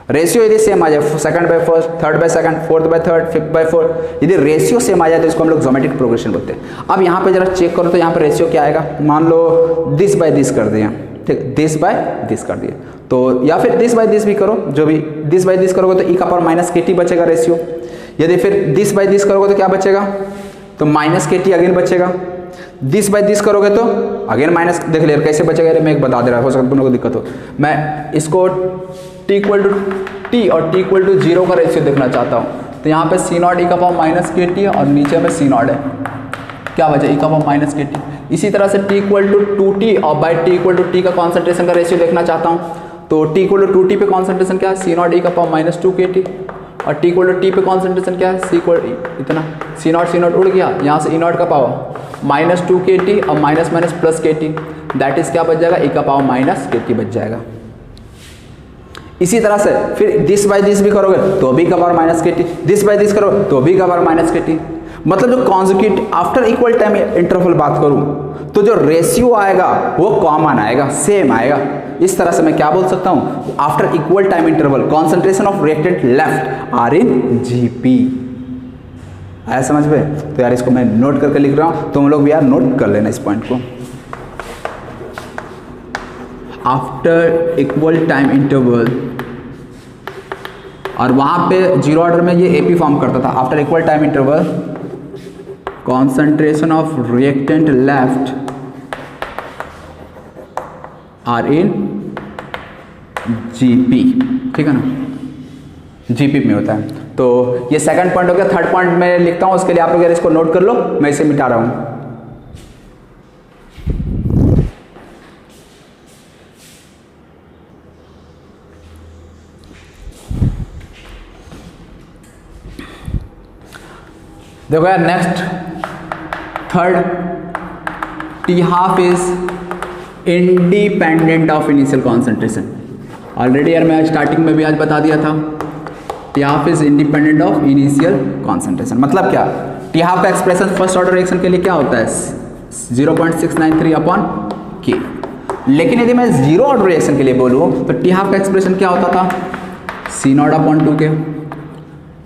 रेशियो यदि सेम आ जाए, second by first, third by second, fourth by third, fifth by fourth, यदि रेशियो सेम आ जाए तो इसको हम लोग ज्योमेट्रिक प्रोग्रेशन बोलते हैं। अब यहाँ पे जरा चेक करो तो यहाँ पे रेशियो क्या आएगा। मान लो दिस बाय दिस कर दिया, ठीक, दिस बाय दिस कर दिया, तो या फिर दिस बाय दिस भी करो, जो भी दिस बाय दिस करोगे तो ई का पावर माइनस के टी बचेगा रेशियो। यदि फिर दिस बाय दिस करोगे तो क्या बचेगा? तो माइनस के टी अगेन बचेगा। दिस बाय दिस करोगे तो अगेन माइनस, देख ले कैसे बचेगा, मैं एक बता दे रहा, हो सकता है तुम लोगों को दिक्कत हो। मैं इसको टी इक्वल टू टी और टी इक्वल टू 0 का रेशियो देखना चाहता हूँ, तो यहाँ पे सी नॉट ई का पावर माइनस के टी है और नीचे में सी नॉट है, क्या बचा? ई का पावर माइनस के टी। इसी तरह से टी इक्वल टू 2T और by t equal to t का कॉन्सेंट्रेशन का रेशियो देखना चाहता हूँ, तो टी इक्वल टू 2T पे कॉन्सेंट्रेशन क्या है? सी नॉट ई का पावर माइनस 2 के टी, और टी इक्वल टू टी पे कॉन्सेंट्रेशन क्या है? सी इक्वल इतना, सी नॉट उड़ गया, यहाँ से ई नॉट का पावर माइनस 2 के टी और माइनस माइनस प्लस के टी, दैट इज क्या बच जाएगा? ई का पावर माइनस के टी बच जाएगा। इसी तरह से फिर दिस बाय दिस भी करोगे तो भी का पावर माइनस के टी, दिस बाय दिस करो तो भी का पावर माइनस के टी, मतलब जो conjugate after equal time interval बात करूं तो जो रेशियो आएगा वो कॉमन आएगा, सेम आएगा। इस तरह से मैं क्या बोल सकता हूं? After equal time interval concentration of reactant left are in GP. आया समझ में? तो यार इसको मैं नोट करके लिख रहा हूं, तुम लोग भी यार नोट कर लेना इस पॉइंट को। आफ्टर इक्वल टाइम इंटरवल, और वहां पे जीरो ऑर्डर में ये एपी फॉर्म करता था। After equal time interval concentration of reactant left are in GP, ठीक है ना, GP में होता है। तो ये सेकंड पॉइंट हो गया। थर्ड पॉइंट मैं लिखता हूं, उसके लिए आप लोग इसको नोट कर लो, मैं इसे मिटा रहा हूं। देखो यार next third, T half is independent of initial concentration. Already यार मैं स्टार्टिंग में भी आज बता दिया था, T half is independent of initial concentration. मतलब क्या? टी हाफ का एक्सप्रेशन फर्स्ट ऑर्डर रिएक्शन के लिए क्या होता है? 0.693 अपॉन के। लेकिन यदि मैं जीरो ऑर्डर रिएक्शन के लिए बोलूँ तो टी हाफ का एक्सप्रेशन क्या होता था? सी नॉट अपॉन 2 के।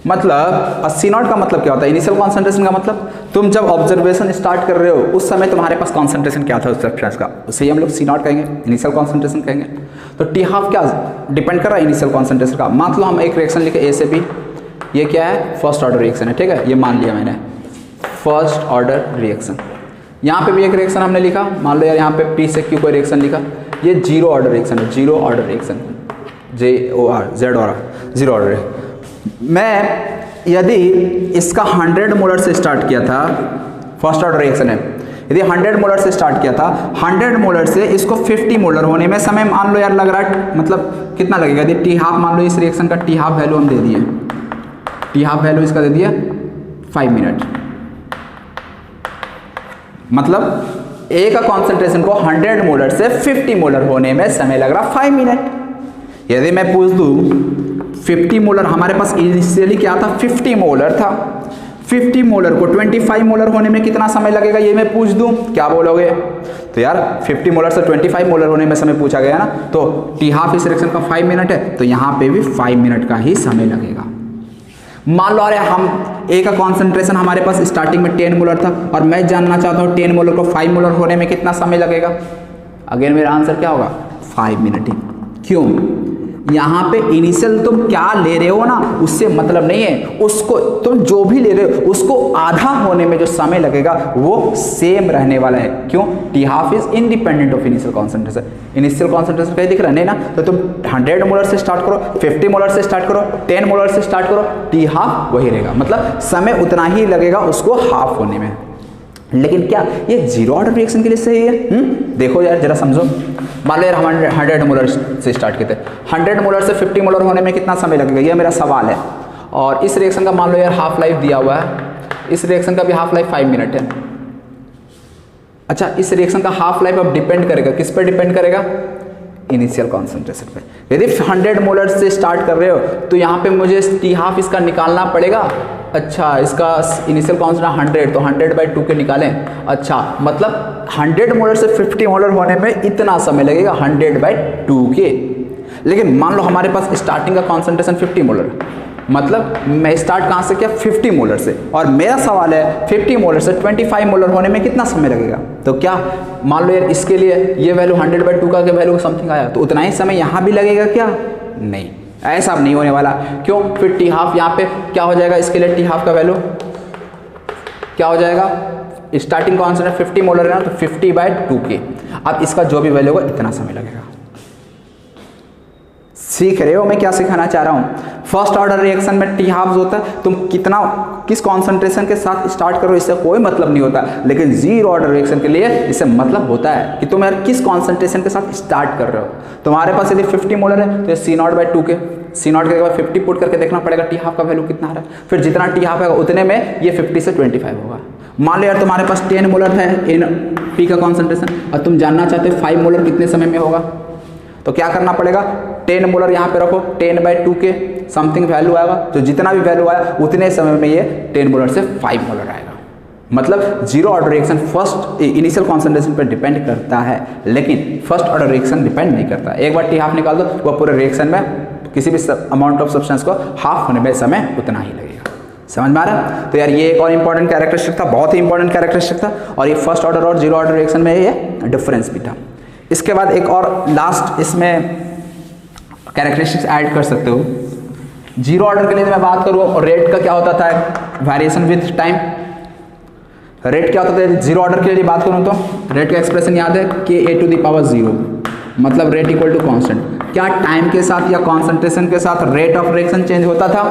मतलब सी नॉट का मतलब क्या होता है? इनिशियल कॉन्सेंट्रेशन का मतलब तुम जब ऑब्जर्वेशन स्टार्ट कर रहे हो उस समय तुम्हारे पास कॉन्सेंट्रेशन क्या था उस सब्सटेंस का, उसे ही हम लोग सी नॉट कहेंगे, इनिशियल कॉन्सेंट्रेशन कहेंगे। तो टी हाफ क्या डिपेंड कर रहा है? इनिशियल कॉन्सेंट्रेशन का। मान लो हम एक रिएक्शन लिखे ए से बी, ये क्या है? फर्स्ट ऑर्डर रिएक्शन है, ठीक है, ये मान लिया मैंने फर्स्ट ऑर्डर रिएक्शन। यहाँ पे भी एक रिएक्शन हमने लिखा, मान लो यार यहाँ पे पी से क्यू कोई रिएक्शन लिखा, ये जीरो ऑर्डर रिएक्शन है, zero order reaction, JOR, zero order है। मैं यदि इसका 100 मोलर से स्टार्ट किया था, फर्स्ट ऑर्डर रिएक्शन है, यदि 100 मोलर से स्टार्ट किया था, 100 मोलर से इसको 50 मोलर होने में समय मान लो यार लग रहा है, मतलब कितना लगेगा? यदि टी हाफ मान लो इस रिएक्शन का टी हाफ वैल्यू हम दे दिए, टी हाफ वैल्यू इसका दे दिया 5 मिनट, मतलब ए का कॉन्सेंट्रेशन को 100 मोलर से 50 मोलर होने में समय लग रहा 5 मिनट। यदि मैं पूछ दूं 50 मोलर, हमारे पास इनिशियली क्या था? 50 मोलर था, 50 मोलर को 25 मोलर होने में कितना समय लगेगा ये मैं पूछ दूं, क्या बोलोगे? तो यार 50 मोलर से 25 मोलर होने में समय पूछा गया ना, तो टी हाफ इस रिएक्शन का 5 मिनट है, तो यहाँ पे भी 5 मिनट का ही समय लगेगा। मान लो अरे हम ए का कॉन्सेंट्रेशन हमारे पास स्टार्टिंग में 10 मोलर था और मैं जानना चाहता हूँ 10 मोलर को 5 मोलर होने में कितना समय लगेगा। अगेन मेरा आंसर क्या होगा 5 मिनट ही। क्यों, यहाँ पे इनिशियल तुम क्या ले रहे हो ना उससे मतलब नहीं है, उसको तुम जो भी ले रहे हो उसको आधा होने में जो समय लगेगा वो सेम रहने वाला है। क्यों, T half is independent of initial concentration. Initial concentration कहीं दिख रहा नहीं ना, तो तुम 100 मोलर से स्टार्ट करो, 50 मोलर से स्टार्ट करो, 10 मोलर से स्टार्ट करो, टी हाफ वही रहेगा, मतलब समय उतना ही लगेगा उसको हाफ होने में। लेकिन क्या ये जीरो ऑर्डर रिएक्शन के लिए सही है? देखो यार जरा समझो। मान लो यार हम 100 मोलर से स्टार्ट किए थे, 100 मोलर से 50 मोलर होने में कितना समय लगेगा, ये मेरा सवाल है। और इस रिएक्शन का मान लो यार हाफ लाइफ दिया हुआ है, इस रिएक्शन का भी हाफ लाइफ 5 मिनट है। अच्छा, इस रिएक्शन का हाफ लाइफ अब डिपेंड करेगा किस पर डिपेंड करेगा, इनिशियल कॉन्सेंट्रेशन पे। यदि 100 मोलर से स्टार्ट कर रहे हो तो यहाँ पे मुझे टी हाफ इसका निकालना पड़ेगा। अच्छा, इसका इनिशियल कॉन्सेंट्रेशन 100, तो 100/2 के निकालें। अच्छा, मतलब 100 मोलर से 50 मोलर होने में इतना समय लगेगा 100/2 के। लेकिन मान लो हमारे पास स्टार्टिंग का कॉन्सेंट्रेशन 50 मोलर, मतलब मैं स्टार्ट कहाँ से किया 50 मोलर से, और मेरा सवाल है 50 मोलर से 25 मोलर होने में कितना समय लगेगा। तो क्या मान लो यार इसके लिए ये वैल्यू 100/2 का वैल्यू समथिंग आया, तो उतना ही समय यहाँ भी लगेगा क्या? नहीं, ऐसा नहीं होने वाला। क्यों, फिर टी हाफ यहाँ पे क्या हो जाएगा, इसके लिए टी हाफ का वैल्यू क्या हो जाएगा, स्टार्टिंग कॉन्सेंट्रेशन 50 मोलर है ना, तो 50/2 के। अब इसका जो भी वैल्यू होगा इतना समय लगेगा। सीख रहे हो मैं क्या सिखाना चाह रहा हूँ? फर्स्ट ऑर्डर रिएक्शन में टी हाफ होता है, तुम किस कॉन्सेंट्रेशन के साथ स्टार्ट करो इससे कोई मतलब नहीं होता। लेकिन जीरो ऑर्डर रिएक्शन के लिए इससे मतलब होता है कि तुम यार किस कॉन्सेंट्रेशन के साथ स्टार्ट कर रहे हो। तुम्हारे पास यदि 50 मोलर है तो C0/2 के, C0 के बाद 50 पुट करके देखना पड़ेगा टी हाफ का वैल्यू कितना आ रहा है, फिर जितना टी हाफ है उतने में ये 50 से 25 होगा। मान लो यार तुम्हारे पास 10 मोलर है टी का कॉन्सेंट्रेशन और तुम जानना चाहते हो 5 मोलर कितने समय में होगा, तो क्या करना पड़ेगा, 10 मोलर यहाँ पे रखो, 10/2 के समथिंग वैल्यू आएगा, तो जितना भी वैल्यू आया उतने समय में ये 10 मोलर से 5 मोलर आएगा। मतलब zero order reaction first initial concentration पर डिपेंड करता है, लेकिन फर्स्ट ऑर्डर रिएक्शन डिपेंड नहीं करता। एक बार टी हाफ निकाल दो, वो पूरे रिएक्शन में किसी भी अमाउंट ऑफ सब्सटेंस को हाफ होने में समय उतना ही लगेगा। समझ में आ रहा है? तो यार ये एक और इंपॉर्टेंट कैरेक्टरिस्टिक था, बहुत ही इंपॉर्टेंट कैरेक्टरिस्टिक था, और ये फर्स्ट ऑर्डर और जीरो ऑर्डर रिएक्शन में ये डिफरेंस भी था। इसके बाद एक और लास्ट इसमें कैरेक्टरिस्टिक्स ऐड कर सकते हो। जीरो ऑर्डर के लिए मैं बात करूँ और रेट का क्या होता था, वेरिएशन विद टाइम। रेट क्या होता था जीरो ऑर्डर के लिए बात करूँ तो रेट का एक्सप्रेशन याद है, Ka⁴, मतलब रेट इक्वल टू कांस्टेंट। क्या टाइम के साथ या कॉन्सेंट्रेशन के साथ रेट ऑफ रिएक्शन चेंज होता था?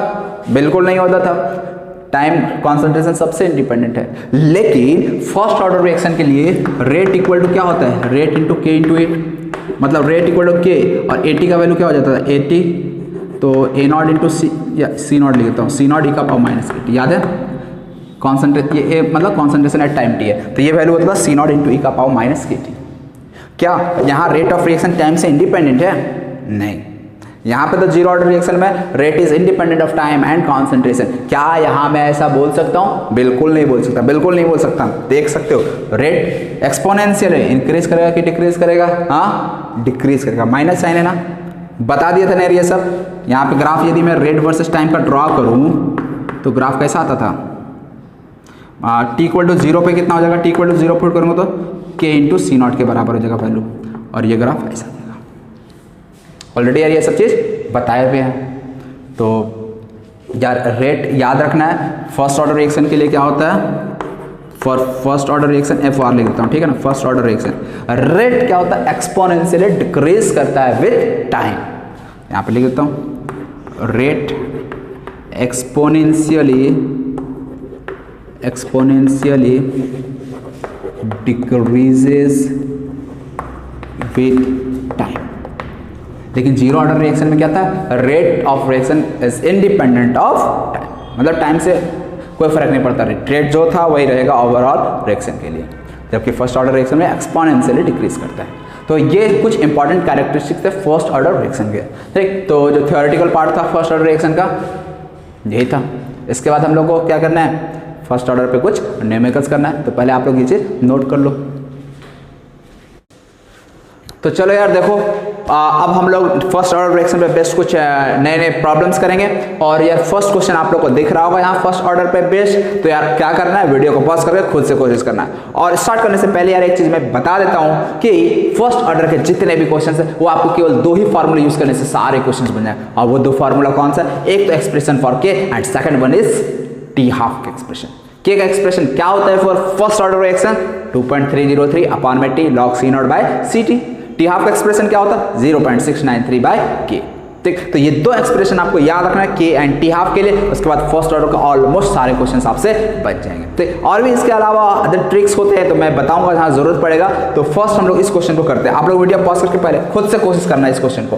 बिल्कुल नहीं होता था। टाइम कॉन्सेंट्रेशन सबसे इंडिपेंडेंट है। लेकिन फर्स्ट ऑर्डर रिएक्शन के लिए रेट इक्वल टू क्या होता है, रेट इंटू के इंटू ए, मतलब रेट इक्वल टू के, और ए टी का वैल्यू क्या हो जाता था, ए टी, तो A0 इंटू सी या C0 लिख देता हूँ, C0 e का पावर माइनस के टी, याद है कॉन्सेंट्रेट, ये मतलब कॉन्सेंट्रेशन एट टाइम टी है, तो ये वैल्यू होता था C0 इंटू e का पावर माइनस के टी। क्या यहाँ रेट ऑफ रिएक्शन टाइम से इंडिपेंडेंट है? नहीं, यहाँ पे तो जीरो ऑर्डर रिएक्शन में rate is independent of time and concentration. क्या यहाँ मैं ऐसा बोल सकता हूँ? बिल्कुल नहीं बोल सकता, बिल्कुल नहीं बोल सकता। देख सकते हो रेट एक्सपोनेंशियल है, इंक्रीज करेगा कि डिक्रीज करेगा? हाँ, डिक्रीज करेगा, माइनस साइन है ना, बता दिया था ना ये सब। यहाँ पे ग्राफ यदि मैं रेट वर्सेस टाइम का ड्रॉ करूँ तो ग्राफ कैसा आता था, t=0 पे कितना हो जाएगा, t=0 पुट करूँगा तो k इंटू C0 के बराबर हो जाएगा वैल्यू, और ये ग्राफ ऐसा देगा। ऑलरेडी यार ये सब चीज़ बताए हुए हैं। तो यार रेट याद रखना है। फर्स्ट ऑर्डर रिएक्शन के लिए क्या होता है, for first order reaction FR लिख देता हूँ, ठीक है ना। फर्स्ट ऑर्डर रिएक्शन रेट क्या होता है, एक्सपोनेंशियली डिक्रीज करता है विद टाइम। यहाँ पे लिख देता हूँ, rate exponentially decreases with time. लेकिन जीरो ऑर्डर रिएक्शन में क्या था, rate of reaction is independent of time, मतलब टाइम से कोई फर्क नहीं पड़ता, रेट जो था वही रहेगा ओवरऑल रिएक्शन के लिए, जबकि फर्स्ट ऑर्डर रिएक्शन में एक्सपोनेंशियली डिक्रीज करता है। तो ये कुछ इंपॉर्टेंट कैरेक्टरिस्टिक्स थे फर्स्ट ऑर्डर रिएक्शन के, ठीक। तो जो थ्योरेटिकल पार्ट था फर्स्ट ऑर्डर रिएक्शन का यही था। इसके बाद हम लोग को क्या करना है, फर्स्ट ऑर्डर पे कुछ न्यूमेरिकल्स करना है। तो पहले आप लोग ये चीज़ नोट कर लो। तो चलो यार देखो, अब हम लोग फर्स्ट ऑर्डर रिएक्शन पे बेस्ड कुछ नए नए प्रॉब्लम्स करेंगे। और यार फर्स्ट क्वेश्चन आप लोग को दिख रहा होगा यहाँ फर्स्ट ऑर्डर पे बेस्ड। तो यार क्या करना है, वीडियो को पॉज करके खुद से कोशिश करना है। और स्टार्ट करने से पहले यार एक चीज मैं बता देता हूँ कि फर्स्ट ऑर्डर के जितने भी क्वेश्चन है वो आपको केवल 2 ही फार्मूला यूज करने से सारे क्वेश्चन बन जाए। और वो 2 फार्मूला कौन सा, एक तो expression for K and second one is T half K expression. K का एक्सप्रेशन क्या होता है for first order reaction, 2.303 upon में T log C0 by Ct। T half का एक्सप्रेशन क्या होता है, 0.693 बाय के। ठीक, तो ये 2 एक्सप्रेशन आपको याद रखना है के एंड टी हाफ के लिए। उसके बाद फर्स्ट ऑर्डर का ऑलमोस्ट सारे क्वेश्चन आपसे बच जाएंगे। तो और भी इसके अलावा अदर ट्रिक्स होते हैं तो मैं बताऊंगा जहां जरूरत पड़ेगा। तो फर्स्ट हम लोग इस क्वेश्चन को करते हैं। आप लोग वीडियो पॉज करके पहले खुद से कोशिश करना है इस क्वेश्चन को।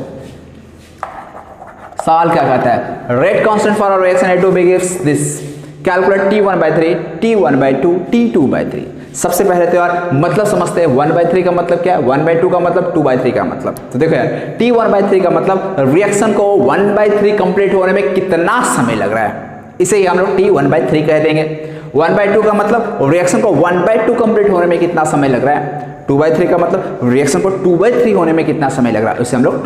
सवाल क्या कहता है, rate constant for a reaction A2B gives this, calculate T1/3, T1/2, T2/3। सबसे पहले तो यार मतलब समझते हैं 1/3 का मतलब क्या है, 1/2 का मतलब 2/3 का मतलब। तो देखो यार T1/3 का मतलब रिएक्शन को 1/3 कंप्लीट होने में कितना समय लग रहा है, इसे ही हम लोग T1/3 कह देंगे। 1/2 का मतलब रिएक्शन को 1/2 कंप्लीट होने में कितना समय लग रहा है। 2/3 का मतलब रिएक्शन को 2/3 होने में कितना समय लग रहा है, उसे हम लोग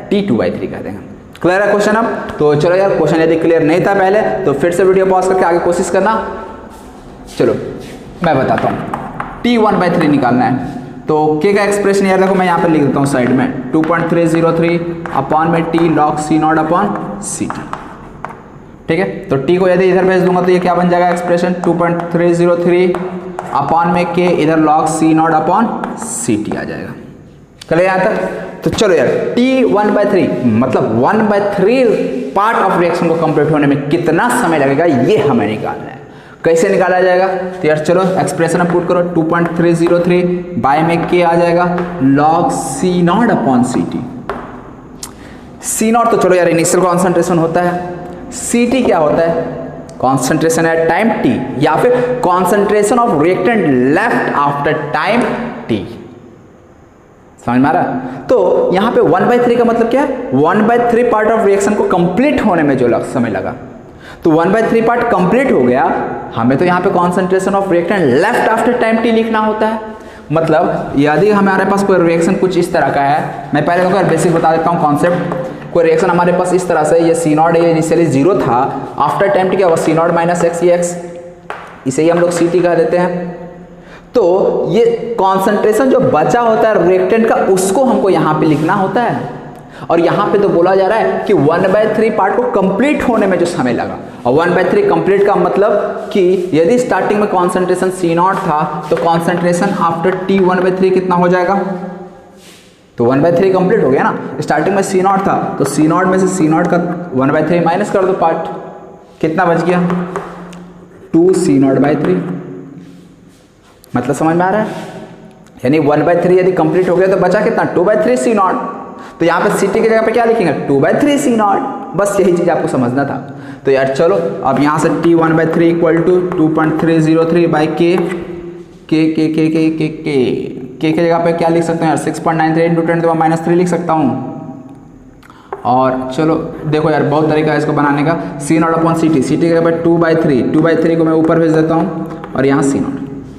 T2/3 कह देंगे। क्लियर है क्वेश्चन अब? तो चलो यार क्वेश्चन यदि क्लियर नहीं था पहले तो फिर से वीडियो पॉज करके आगे कोशिश करना। चलो मैं बताता हूँ, T1/3 निकालना है। तो के का एक्सप्रेशन यार देखो मैं यहाँ पे लिख देता हूँ साइड में, 2.303 अपॉन में T log C0 upon Ct। ठीक है, तो टी को यदि इधर भेज दूंगा तो ये क्या बन जाएगा एक्सप्रेशन, 2.303 अपॉन में के इधर log C0 अपॉन Ct आ जाएगा। चलिए यहाँ तक। तो चलो यार T1/3 मतलब 1/3 पार्ट ऑफ रिएक्शन को कंप्लीट होने में कितना समय लगेगा ये हमें निकालना है। कैसे निकाला जाएगा, तो यार चलो एक्सप्रेशन में पुट करो, 2.303 बाय में के आ जाएगा log C0 upon Ct। C0 तो चलो यार इनिशियल कॉन्सेंट्रेशन होता है, Ct क्या होता है, कॉन्सेंट्रेशन है टाइम t या फिर concentration of reactant left after time t। समझ में आ रहा? तो यहाँ पे 1/3 का मतलब क्या है, 1/3 पार्ट ऑफ रिएक्शन को कंप्लीट होने में जो समय लगा। तो 1/3 पार्ट कंप्लीट हो गया, हमें तो यहाँ पे concentration of reactant left after time t लिखना होता है। मतलब यदि हमारे पास कोई रिएक्शन कुछ इस तरह का है, मैं पहले तो बेसिक बता देता हूँ कॉन्सेप्ट। कोई रिएक्शन हमारे पास इस तरह से, ये C0 ये इनिशियली 0 था, आफ्टर टाइम t क्या हुआ, C0 माइनस x, ये x, इसे ही हम लोग Ct कह देते हैं। तो ये कॉन्सेंट्रेशन जो बचा होता है रिएक्टेंट का उसको हमको यहाँ पे लिखना होता है। और यहाँ पे तो बोला जा रहा है कि 1/3 पार्ट को कंप्लीट होने में जो समय लगा, और 1/3 कंप्लीट का मतलब कि यदि स्टार्टिंग में कॉन्सेंट्रेशन C0 था तो कॉन्सेंट्रेशन आफ्टर T1/3 कितना हो जाएगा, तो 1/3 कंप्लीट हो गया ना। स्टार्टिंग में C0 था तो C0 में से C0 का 1/3 माइनस कर दो पार्ट, कितना बच गया, 2C0/3। मतलब समझ में आ रहा है, यानी 1/3 यदि कंप्लीट हो गया तो बचा कितना, 2/3 C0। तो यहाँ पे Ct की जगह पे क्या लिखेंगे, 2/3 C0। बस यही चीज आपको समझना था। तो यार चलो अब यहाँ से T1/3 इक्वल टू 2.303 बाई के की जगह पे क्या लिख सकते हैं यार, 6.93 इंटू 10⁻³ लिख सकता हूँ। और चलो देखो यार बहुत तरीका है इसको बनाने का, C0 अपॉन Ct, Ct की जगह पे 2/3 को मैं ऊपर भेज देता हूँ और यहाँ C0,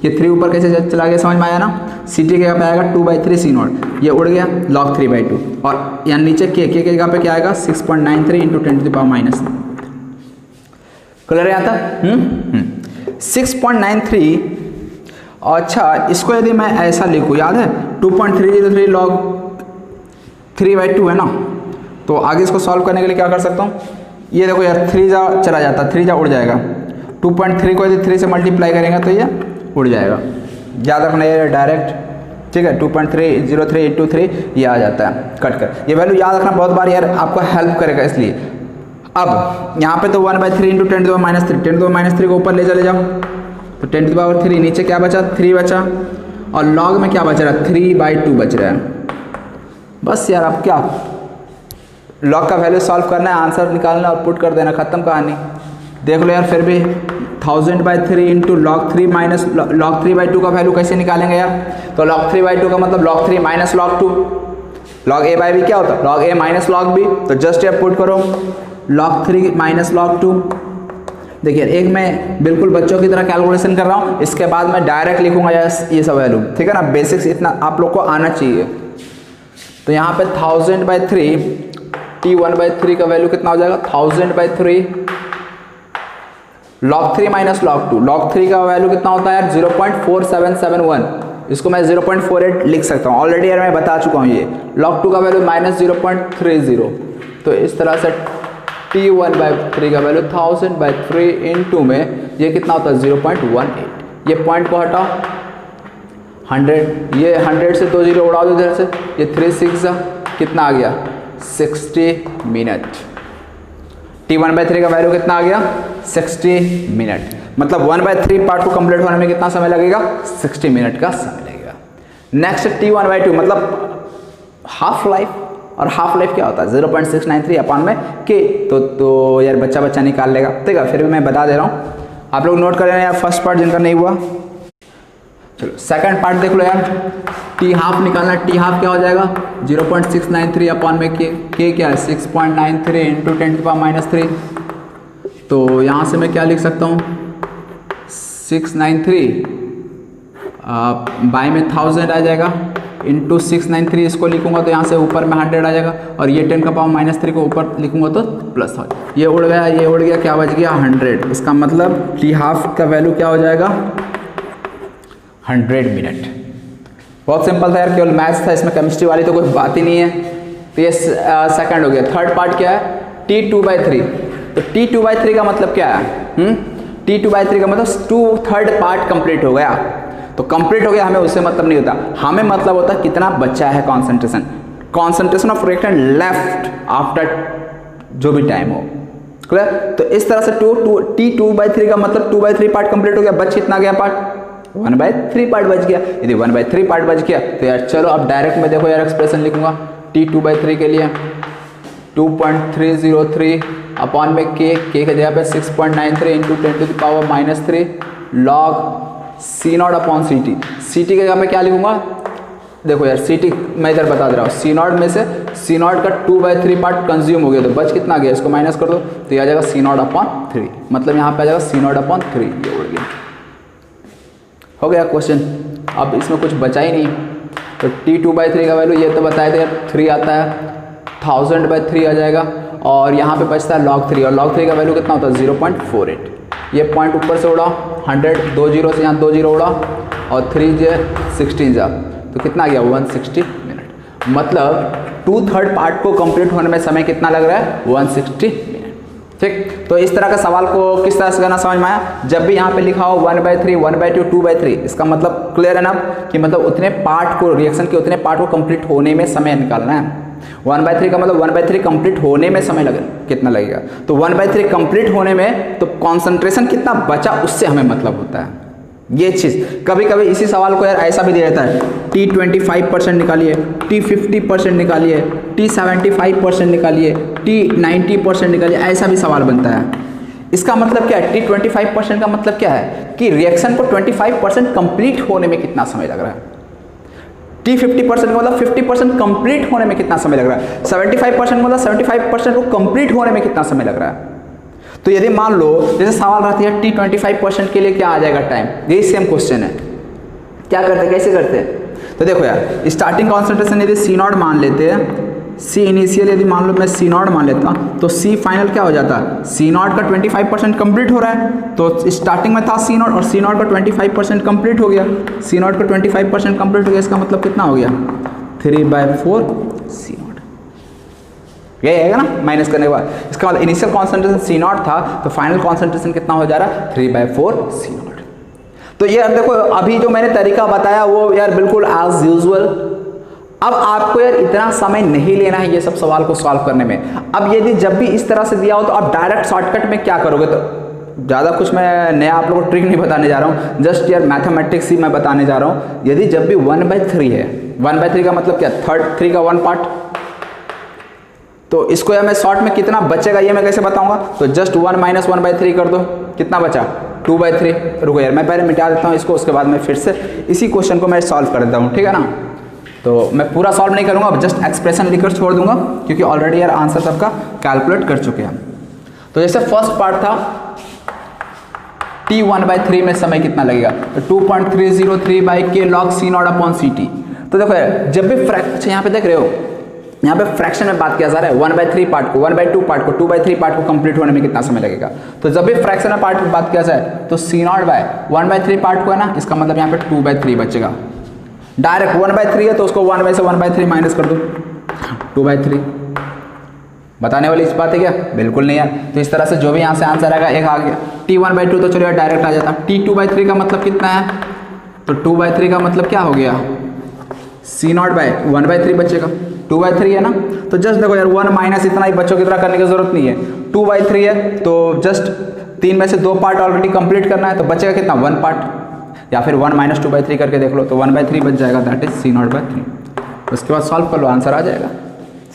ये 3 ऊपर कैसे चला गया समझ में आया ना। Ct की जगह पे आएगा 2/3 C0, ये उड़ गया log 3/2, और यहाँ नीचे के की जगह पे क्या आएगा, 6.93 इंटू 10⁻³। क्लियर है यहाँ तक? 6.93। अच्छा इसको यदि मैं ऐसा लिखूँ, याद है 2.303 log 3/2 है ना, तो आगे इसको सॉल्व करने के लिए क्या कर सकता हूँ, ये देखो यार 3 जा चला जाता, 3 जा उड़ जाएगा, 2.3 को यदि 3 से मल्टीप्लाई करेंगे तो ये उड़ जाएगा, याद रखना ये डायरेक्ट, ठीक है। 2.303 इंटू 3 ये आ जाता है कट कर, ये वैल्यू याद रखना बहुत बार यार आपको हेल्प करेगा इसलिए। अब यहाँ पे तो 1/3 इंटू 10⁻³ 10⁻³ को ऊपर ले चले जाओ, तो 10⁻³ नीचे क्या बचा, 3 बचा, और लॉग में क्या बच रहा है, 3/2 बच रहा है। बस यार अब क्या, लॉग का वैल्यू सॉल्व करना है, आंसर निकालना और पुट कर देना, खत्म कहानी। देख लो यार फिर भी 1000/3 इंटू log 3 माइनस log 3/2 का वैल्यू कैसे निकालेंगे यार, तो log 3/2 का मतलब log 3 minus log 2, log a by b क्या होता है, log a minus log b, तो जस्ट ये पुट करो log 3 माइनस log 2। देखिए एक मैं बिल्कुल बच्चों की तरह कैलकुलेशन कर रहा हूँ, इसके बाद मैं डायरेक्ट लिखूंगा ये सब वैल्यू, ठीक है ना। बेसिक्स इतना आप लोग को आना चाहिए, तो यहाँ पे 1000/3 t1/3 का वैल्यू कितना हो जाएगा 1000/3 log 3 माइनस log 2। log 3 का वैल्यू कितना होता है यार 0.4771, इसको मैं 0.48 लिख सकता हूँ, ऑलरेडी यार मैं बता चुका हूँ ये। log 2 का वैल्यू -0.30, तो इस तरह से t1/3 का वैल्यू 1000/3 इंटू में ये कितना होता है 0.18। ये पॉइंट को हटाओ 100, ये 100 से 2 जीरो उड़ा दो इधर से, ये 3 6 कितना आ गया 60 मिनट। t1/3 का वैल्यू कितना आ गया 60 मिनट। मतलब 1/3 पार्ट को कंप्लीट होने में कितना समय लगेगा 60 मिनट का समय लगेगा। नेक्स्ट t1/2 मतलब हाफ लाइफ, और हाफ लाइफ क्या होता है 0.693 अपॉन में के, तो यार बच्चा निकाल लेगा, ठीक है। फिर भी मैं बता दे रहा हूँ, आप लोग नोट कर लेना यार फर्स्ट पार्ट जिनका नहीं हुआ। चलो सेकंड पार्ट देख लो यार, टी हाफ निकालना है। टी हाफ क्या हो जाएगा 0.693 अपॉन में के क्या है 6.93 इंटू 10⁻³ तो यहाँ से मैं क्या लिख सकता हूँ 693 बाय में 1000 आ जाएगा इंटू 693, इसको लिखूंगा तो यहाँ से ऊपर में 100 आ जाएगा, और ये 10⁻³ को ऊपर लिखूंगा तो प्लस हो जाएगा। ये उड़ गया, ये उड़ गया, क्या बच गया 100। इसका मतलब टी हाफ का वैल्यू क्या हो जाएगा 100 मिनट। बहुत सिंपल था यार, केवल मैथ्स था, इसमें केमिस्ट्री वाली तो कोई बात ही नहीं है। तो ये सेकंड हो गया। थर्ड पार्ट क्या है t2/3। तो t2/3 का मतलब क्या है t2/3 का मतलब 2/3 पार्ट कंप्लीट हो गया। तो कंप्लीट हो गया हमें उससे मतलब नहीं होता, हमें मतलब होता कितना बचा है concentration of reactant left after जो भी टाइम हो, क्लियर। तो इस तरह से t2/3 का मतलब 2/3 पार्ट कंप्लीट हो गया, बच कितना गया पार्ट 1/3 पार्ट बच गया। यदि 1/3 पार्ट बच गया तो यार चलो अब डायरेक्ट में देखो यार एक्सप्रेशन लिखूंगा t2/3 के लिए 2.303 अपॉन में के की जगह पे 6.93 into 10⁻³ log C0 upon CT। CT के जगह पे क्या लिखूंगा देखो यार, CT मैं इधर बता दे रहा हूँ, C0 में से C0 का 2/3 पार्ट कंज्यूम हो गया, तो बच कितना गया इसको माइनस कर दो तो ये आ जाएगा C0/3, मतलब यहाँ पे आ जाएगा C0/3, ये उड़ गया। हो गया क्वेश्चन, अब इसमें कुछ बचा ही नहीं। तो t2/3 का वैल्यू ये तो बताया था यार 3 आता है, 1000/3 आ जाएगा, और यहाँ पे बचता है log 3, और log 3 का वैल्यू कितना होता है 0.48। ये पॉइंट ऊपर से उड़ा 100, 2 जीरो से यहाँ 2 जीरो उड़ा, और 3 जे 16 जा, तो कितना आ गया 160 मिनट। मतलब 2/3 पार्ट को कंप्लीट होने में समय कितना लग रहा है 160 मिनट, ठीक। तो इस तरह का सवाल को किस तरह से करना समझ में आया। जब भी यहाँ पे लिखा हो 1/3, 1/2, 2/3, इसका मतलब क्लियर है ना कि मतलब उतने पार्ट को, रिएक्शन के उतने पार्ट को कंप्लीट होने में समय निकालना है। 1/3 का मतलब 1/3 कंप्लीट होने में समय कितना लगेगा, तो 1/3 कंप्लीट होने में तो कॉन्सेंट्रेशन कितना बचा उससे हमें मतलब होता है। ये चीज़ कभी कभी इसी सवाल को यार ऐसा भी दिया जाता है t25% निकालिए, t50% निकालिए, t75% निकालिए, t90% निकालिए, ऐसा भी सवाल बनता है। इसका मतलब क्या है t25% का मतलब क्या है कि रिएक्शन को 25% कंप्लीट होने में कितना समय लग रहा है। t50% का मतलब 50% कंप्लीट होने में कितना समय लग रहा है। 75% मतलब 75% को कंप्लीट होने में कितना समय लग रहा है। तो यदि मान लो जैसे सवाल रहती है t25% के लिए क्या आ जाएगा टाइम, यही सेम क्वेश्चन है, क्या करते कैसे करते हैं। तो देखो यार स्टार्टिंग कॉन्सेंट्रेशन यदि C0 मान लेते हैं, C इनिशियल यदि मान लो मैं C0 मान लेता तो C फाइनल क्या हो जाता है, C0 का 25% कंप्लीट हो रहा है, तो स्टार्टिंग में था C0 और C0 का 25% कंप्लीट हो गया, C0 का 25% कंप्लीट हो गया, इसका मतलब कितना हो गया 3/4 C0। यही है ना माइनस करने के बाद, इसका मतलब इनिशियल कॉन्सेंट्रेशन C0 था तो फाइनल कॉन्सेंट्रेशन कितना हो जा रहा है 3/4 C0। तो ये अब देखो अभी जो मैंने तरीका बताया वो यार बिल्कुल एज यूजुअल। अब आपको यार इतना समय नहीं लेना है ये सब सवाल को सॉल्व करने में। अब यदि जब भी इस तरह से दिया हो तो आप डायरेक्ट शॉर्टकट में क्या करोगे, तो ज़्यादा कुछ मैं नया आप लोगों को ट्रिक नहीं बताने जा रहा हूँ, जस्ट यार मैथमेटिक्स ही मैं बताने जा रहा हूँ। यदि जब भी 1/3 है, 1/3 का मतलब क्या 3 का 1 पार्ट, तो इसको यार मैं शॉर्ट में कितना बचेगा ये मैं कैसे बताऊंगा, तो जस्ट 1 - 1/3 कर दो, कितना बचा 2/3। रुको यार मैं पहले मिटा देता हूँ इसको, उसके बाद मैं फिर से इसी क्वेश्चन को मैं सॉल्व कर देता हूँ, ठीक है ना। तो मैं पूरा सॉल्व नहीं करूँगा, अब जस्ट एक्सप्रेशन लिखकर छोड़ दूंगा क्योंकि ऑलरेडी यार आंसर सबका कैलकुलेट कर चुके हैं। तो जैसे फर्स्ट पार्ट था t1/3 में समय कितना लगेगा, तो 2.303 k log C0 upon CT। तो देखो यार जब भी फ्रैक्शन, यहाँ पे देख रहे हो यहाँ पे फ्रैक्शन में बात किया जा रहा है 1/3 पार्ट को, 1/2 पार्ट को, 2/3 पार्ट को कंप्लीट होने में कितना समय लगेगा। तो जब भी फ्रैक्शन में पार्ट की बात किया जाए तो C0/1/3 पार्ट को है ना, इसका मतलब यहाँ पे 2/3 बचेगा। डायरेक्ट 1/3 है तो उसको 1 में से 1/3 माइनस कर दो, 2/3। बताने वाली इस बात है क्या? बिल्कुल नहीं यार। तो इस तरह से जो भी यहाँ से आंसर आएगा, एक आ गया T1/2 तो चलो यार डायरेक्ट आ जाता। T2/3 का मतलब कितना है? तो 2/3 का मतलब क्या हो गया? C0/1/3 बचेगा, 2/3 है ना। तो जस्ट देखो यार 1 माइनस इतना ही बच्चों की तरह करने की जरूरत नहीं है। 2/3 है तो जस्ट 3 में से 2 पार्ट ऑलरेडी कंप्लीट करना है, तो बचेगा कितना? 1 पार्ट। या फिर 1 माइनस 2/3 करके देख लो तो 1/3 बच जाएगा, दैट इज C0/3। उसके बाद सॉल्व कर लो, आंसर आ जाएगा।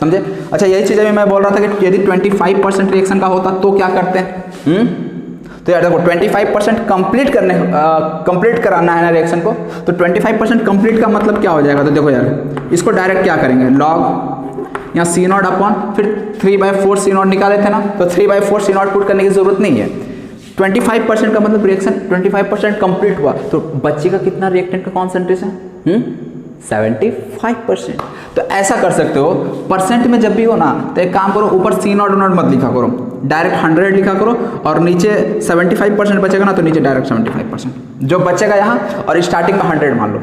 समझे? अच्छा यही चीज़ अभी मैं बोल रहा था कि यदि 25% रिएक्शन का होता तो क्या करते हैं? तो यार देखो 25% कंप्लीट कराना है ना रिएक्शन को, तो 25% कंप्लीट का मतलब क्या हो जाएगा? तो देखो यार इसको डायरेक्ट क्या करेंगे, लॉग यहाँ C0 अपॉन फिर 3/4 C0 निकाले थे ना, तो 3/4 C0 पुट करने की जरूरत नहीं है। 25% का मतलब रिएक्शन 25% कंप्लीट हुआ, तो बच्चे का कितना रिएक्टेंट का कॉन्सेंट्रेशन? 75%। तो ऐसा कर सकते हो, परसेंट में जब भी हो ना तो एक काम करो, ऊपर C0 मत लिखा करो, डायरेक्ट 100 लिखा करो, और नीचे 75% बचेगा ना तो नीचे डायरेक्ट 75% जो बचेगा यहाँ, और स्टार्टिंग में 100 मान लो।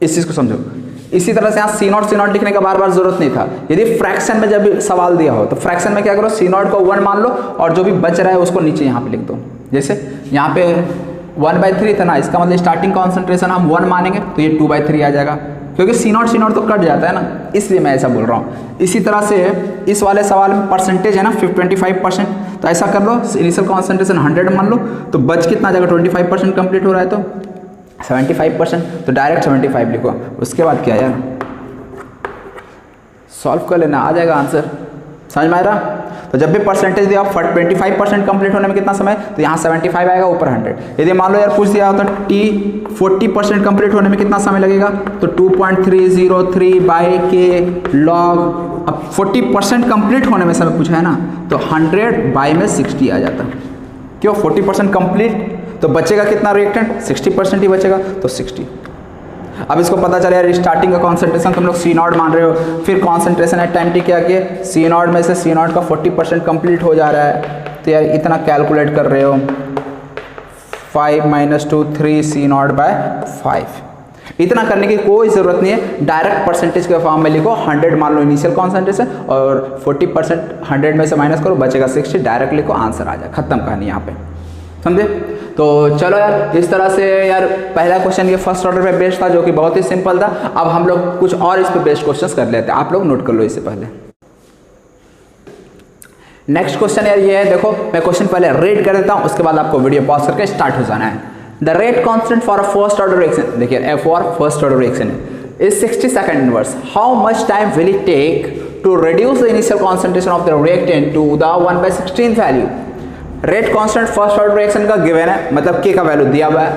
इस चीज़ को समझो। इसी तरह से यहाँ C0 लिखने का बार बार जरूरत नहीं था। यदि फ्रैक्शन में जब भी सवाल दिया हो तो फ्रैक्शन में क्या करो, C0 को 1 मान लो और जो भी बच रहा है उसको नीचे यहाँ पे लिख दो। जैसे यहाँ पे 1/3 था ना, इसका मतलब स्टार्टिंग कॉन्सेंट्रेशन हम 1 मानेंगे तो ये 2/3 आ जाएगा, क्योंकि C0 तो कट जाता है ना, इसलिए मैं ऐसा बोल रहा हूँ। इसी तरह से इस वाले सवाल में परसेंटेज है ना 25%, तो ऐसा कर लो, इनिशियल कॉन्सेंट्रेशन 100 मान लो, तो बच कितना आ जाएगा? 25% कंप्लीट हो रहा है तो 75%, तो डायरेक्ट 75 लिखो। उसके बाद क्या यार, सॉल्व कर लेना, आ जाएगा आंसर। समझ में आ रहा? तो जब भी परसेंटेज दिया 25% कंप्लीट होने में कितना समय, तो यहाँ 75 आएगा, ऊपर 100। यदि मान लो यार पूछ दिया होता T40% कंप्लीट होने में कितना समय लगेगा, तो 2.303/k log, अब 40% कंप्लीट होने में समय पूछा है ना, तो 100 में 60 आ जाता। क्यों? 40% कंप्लीट, तो बचेगा कितना रिएक्टेंट? 60% ही बचेगा, तो 60। अब इसको पता चला यार स्टार्टिंग का कॉन्सेंट्रेशन तुम लोग C0 मान रहे हो, फिर कॉन्सेंट्रेशन एट टाइम T क्या किए, C0 में से C0 का 40% कंप्लीट हो जा रहा है, तो यार इतना कैलकुलेट कर रहे हो, 5 - 2 3 C0/5। इतना करने की कोई ज़रूरत नहीं है, डायरेक्ट परसेंटेज के फॉर्म में लिखो, 100 मान लो इनिशियल कॉन्सेंट्रेशन और 40% 100 में से माइनस करो, बचेगा 60, डायरेक्ट लिखो, आंसर आ जाए, खत्म कहानी यहाँ पे। समझे? तो चलो यार इस तरह से यार पहला क्वेश्चन ये फर्स्ट ऑर्डर पे बेस्ड था, जो कि बहुत ही सिंपल था। अब हम लोग कुछ और इस पे बेस्ड क्वेश्चंस कर लेते हैं, आप लोग नोट कर लो इससे पहले। नेक्स्ट क्वेश्चन यार ये है, देखो मैं क्वेश्चन पहले रीड कर देता हूँ, उसके बाद आपको वीडियो पॉज करके स्टार्ट हो जाना है। The rate constant for a first order reaction, देखिए F for first order reaction is 60 second inverse, how much time will it take to reduce the initial concentration of the reactant to the 1/16 value. Rate constant first order reaction का given है, मतलब K का value दिया हुआ है।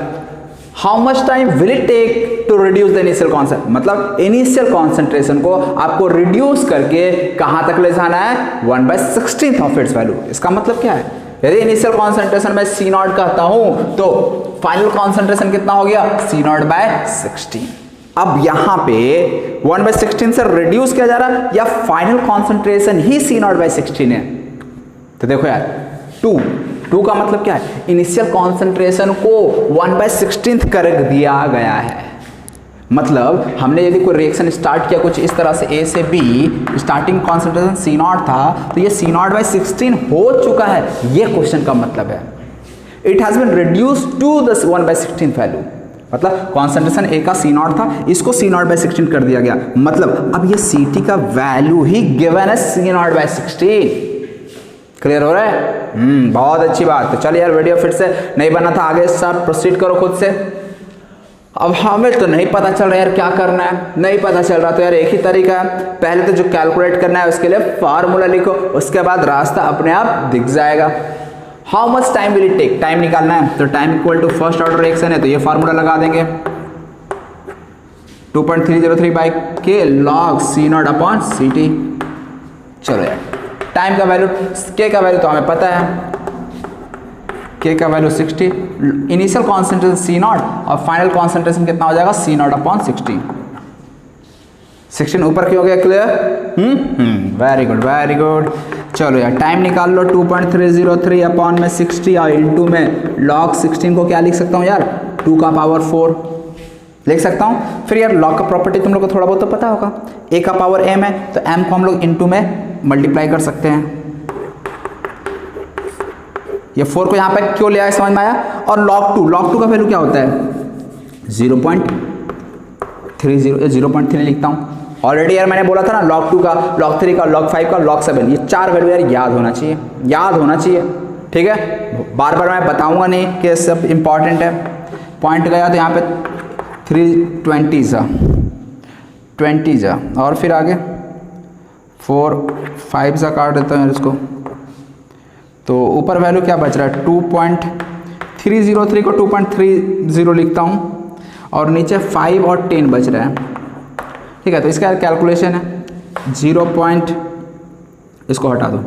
How much time will it take to reduce the initial concentration, मतलब initial concentration को आपको रिड्यूस करके कहां तक ले जाना है, 1/16 ऑफ इट्स वैल्यू। इसका मतलब क्या है, यदि इनिशियल कॉन्सेंट्रेशन में C0 कहता हूं तो फाइनल कॉन्सेंट्रेशन कितना हो गया, C0/16। अब यहां पे 1/16 से रिड्यूस किया जा रहा है या फाइनल कॉन्सेंट्रेशन ही C0/16 है। तो देखो यार 2 का मतलब क्या है, इनिशियल कॉन्सेंट्रेशन को 1/16 कर दिया गया है। मतलब हमने यदि कोई रिएक्शन स्टार्ट किया कुछ इस तरह से A से B, स्टार्टिंग कॉन्सेंट्रेशन C0 था, तो ये C0/16 हो चुका है, ये क्वेश्चन का मतलब है। It has been reduced to the 1/16 value, मतलब कॉन्सेंट्रेशन A का C0 था, इसको C0/16 कर दिया गया, मतलब अब ये CT का वैल्यू ही गिवन है C0/16। क्लियर हो रहा है? बहुत अच्छी बात। तो चल यार वीडियो फिर से नहीं बना था, आगे सब प्रोसीड करो खुद से। अब हमें तो नहीं पता चल रहा यार क्या करना है, नहीं पता चल रहा, तो यार एक ही तरीका है, पहले तो जो कैलकुलेट करना है उसके लिए फार्मूला लिखो, उसके बाद रास्ता अपने आप दिख जाएगा। How much time will it take, time निकालना है, तो time equal to first order reaction है, तो ये फार्मूला लगा देंगे 2.303/k log C0/CT। चलो यार टाइम का वैल्यू, K का वैल्यू तो हमें पता है, K का वैल्यू 60, इनिशियल कॉन्सेंट्रेशन C0 और फाइनल कॉन्सेंट्रेशन कितना हो जाएगा, C0/60। 16 ऊपर क्यों हो गया? Clear? Very good very good. चलो यार टाइम निकाल लो। 2.303 अपॉन में 60 और इंटू में log 16 को क्या लिख सकता हूँ यार? 2 का पावर 4 लिख सकता हूँ। फिर यार log का प्रॉपर्टी तुम लोग को थोड़ा बहुत तो पता होगा, a का पावर m है तो m को हम लोग इंटू में मल्टीप्लाई कर सकते हैं। ये 4 को यहाँ पे क्यों ले आए समझ में आया? और log 2 का वैल्यू क्या होता है? 0.30, 0.3 लिखता हूँ। ऑलरेडी यार मैंने बोला था ना log 2 का, log 3 का, log 5 का, log 7, ये 4 वैल्यू यार याद होना चाहिए, याद होना चाहिए। ठीक है, बार बार मैं बताऊंगा नहीं कि सब इंपॉर्टेंट है। पॉइंट गया तो यहाँ पे 320 और फिर आगे 4 5 काट देता हूँ इसको, तो ऊपर वैल्यू क्या बच रहा है? 2.303 को 2.30 लिखता हूँ और नीचे 5 और 10 बच रहा है। ठीक है, तो इसका कैलकुलेशन है 0. इसको हटा दो,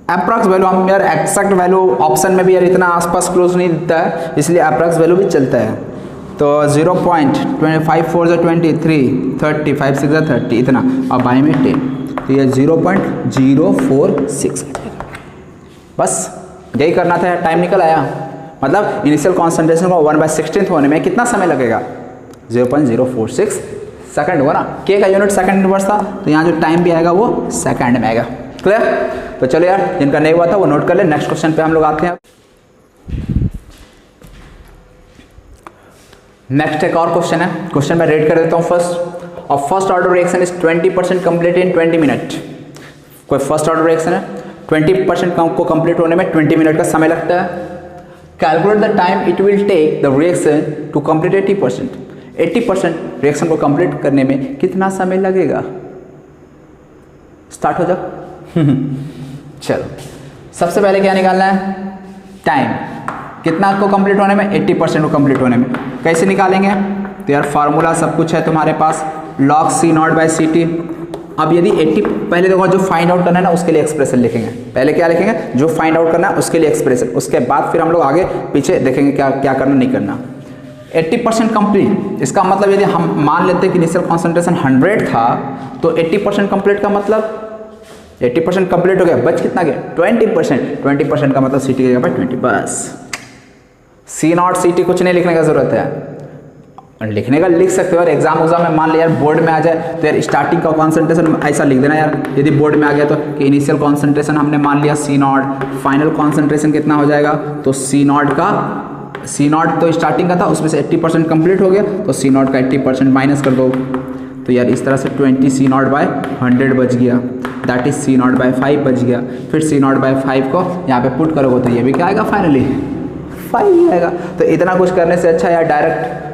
अप्रॉक्स वैल्यू हम यार एक्सैक्ट वैल्यू ऑप्शन में भी यार इतना आसपास क्लोज नहीं दिखता है, इसलिए अप्रॉक्स वैल्यू भी चलता है। तो 0.25 4 23 30 5 6 30 इतना और बाई में 10, तो ये 0.046 बस यही करना था। टाइम निकल आया, मतलब इनिशियल कॉन्सेंट्रेशन को 1/16 होने में कितना समय लगेगा? 0.046 सेकंड हुआ ना। के का यूनिट सेकंड इनवर्स था, तो यहाँ जो टाइम भी आएगा वो सेकंड में आएगा। क्लियर? तो चलो यार जिनका नहीं हुआ था वो नोट कर ले। नेक्स्ट क्वेश्चन पे हम लोग आते हैं। नेक्स्ट एक और क्वेश्चन है, क्वेश्चन मैं रेड कर देता हूँ फर्स्ट। और first order reaction is 20% complete in 20 minute. कोई फर्स्ट ऑर्डर रिएक्शन है, 20% को कंप्लीट होने में 20 मिनट का समय लगता है। Calculate the time it will take the reaction to complete 80%। 80% reaction को कंप्लीट करने में कितना समय लगेगा? स्टार्ट हो जाओ। चलो सबसे पहले क्या निकालना है? टाइम कितना को कंप्लीट होने में? 80% को कंप्लीट होने में। कैसे निकालेंगे? तो यार फार्मूला सब कुछ है तुम्हारे पास, log C0/Ct। अब यदि 80 पहले देखो जो फाइंड आउट करना है ना उसके लिए एक्सप्रेशन लिखेंगे। पहले क्या लिखेंगे? जो फाइंड आउट करना है उसके लिए एक्सप्रेशन, उसके बाद फिर हम लोग आगे पीछे देखेंगे क्या क्या करना नहीं करना। 80% कंप्लीट, इसका मतलब यदि हम मान लेते हैं कि इनिशियल कॉन्सेंट्रेशन 100 था तो 80% कंप्लीट का मतलब 80% कंप्लीट हो गया, बच कितना गया? 20%। 20% का मतलब Ct की जगह पर 20, बस। C0 Ct कुछ नहीं लिखने का जरूरत है, लिखने का लिख सकते हो यार। एग्जाम में मान लिया यार बोर्ड में आ जाए तो यार स्टार्टिंग का कॉन्सेंट्रेशन ऐसा लिख देना यार, यदि बोर्ड में आ गया तो कि इनिशियल कॉन्सेंट्रेशन हमने मान लिया C0, फाइनल कॉन्सेंट्रेशन कितना हो जाएगा? तो C0 तो स्टार्टिंग का था, उसमें से 80% कंप्लीट हो गया तो C0 का 80% माइनस कर दो, तो यार इस तरह से 20 C0/100 बच गया, दैट इज C0/5 बच गया। फिर C0/5 को यहाँ पे पुट करोगे तो ये भी क्या आएगा? फाइनली 5 आएगा। तो इतना कुछ करने से अच्छा यार डायरेक्ट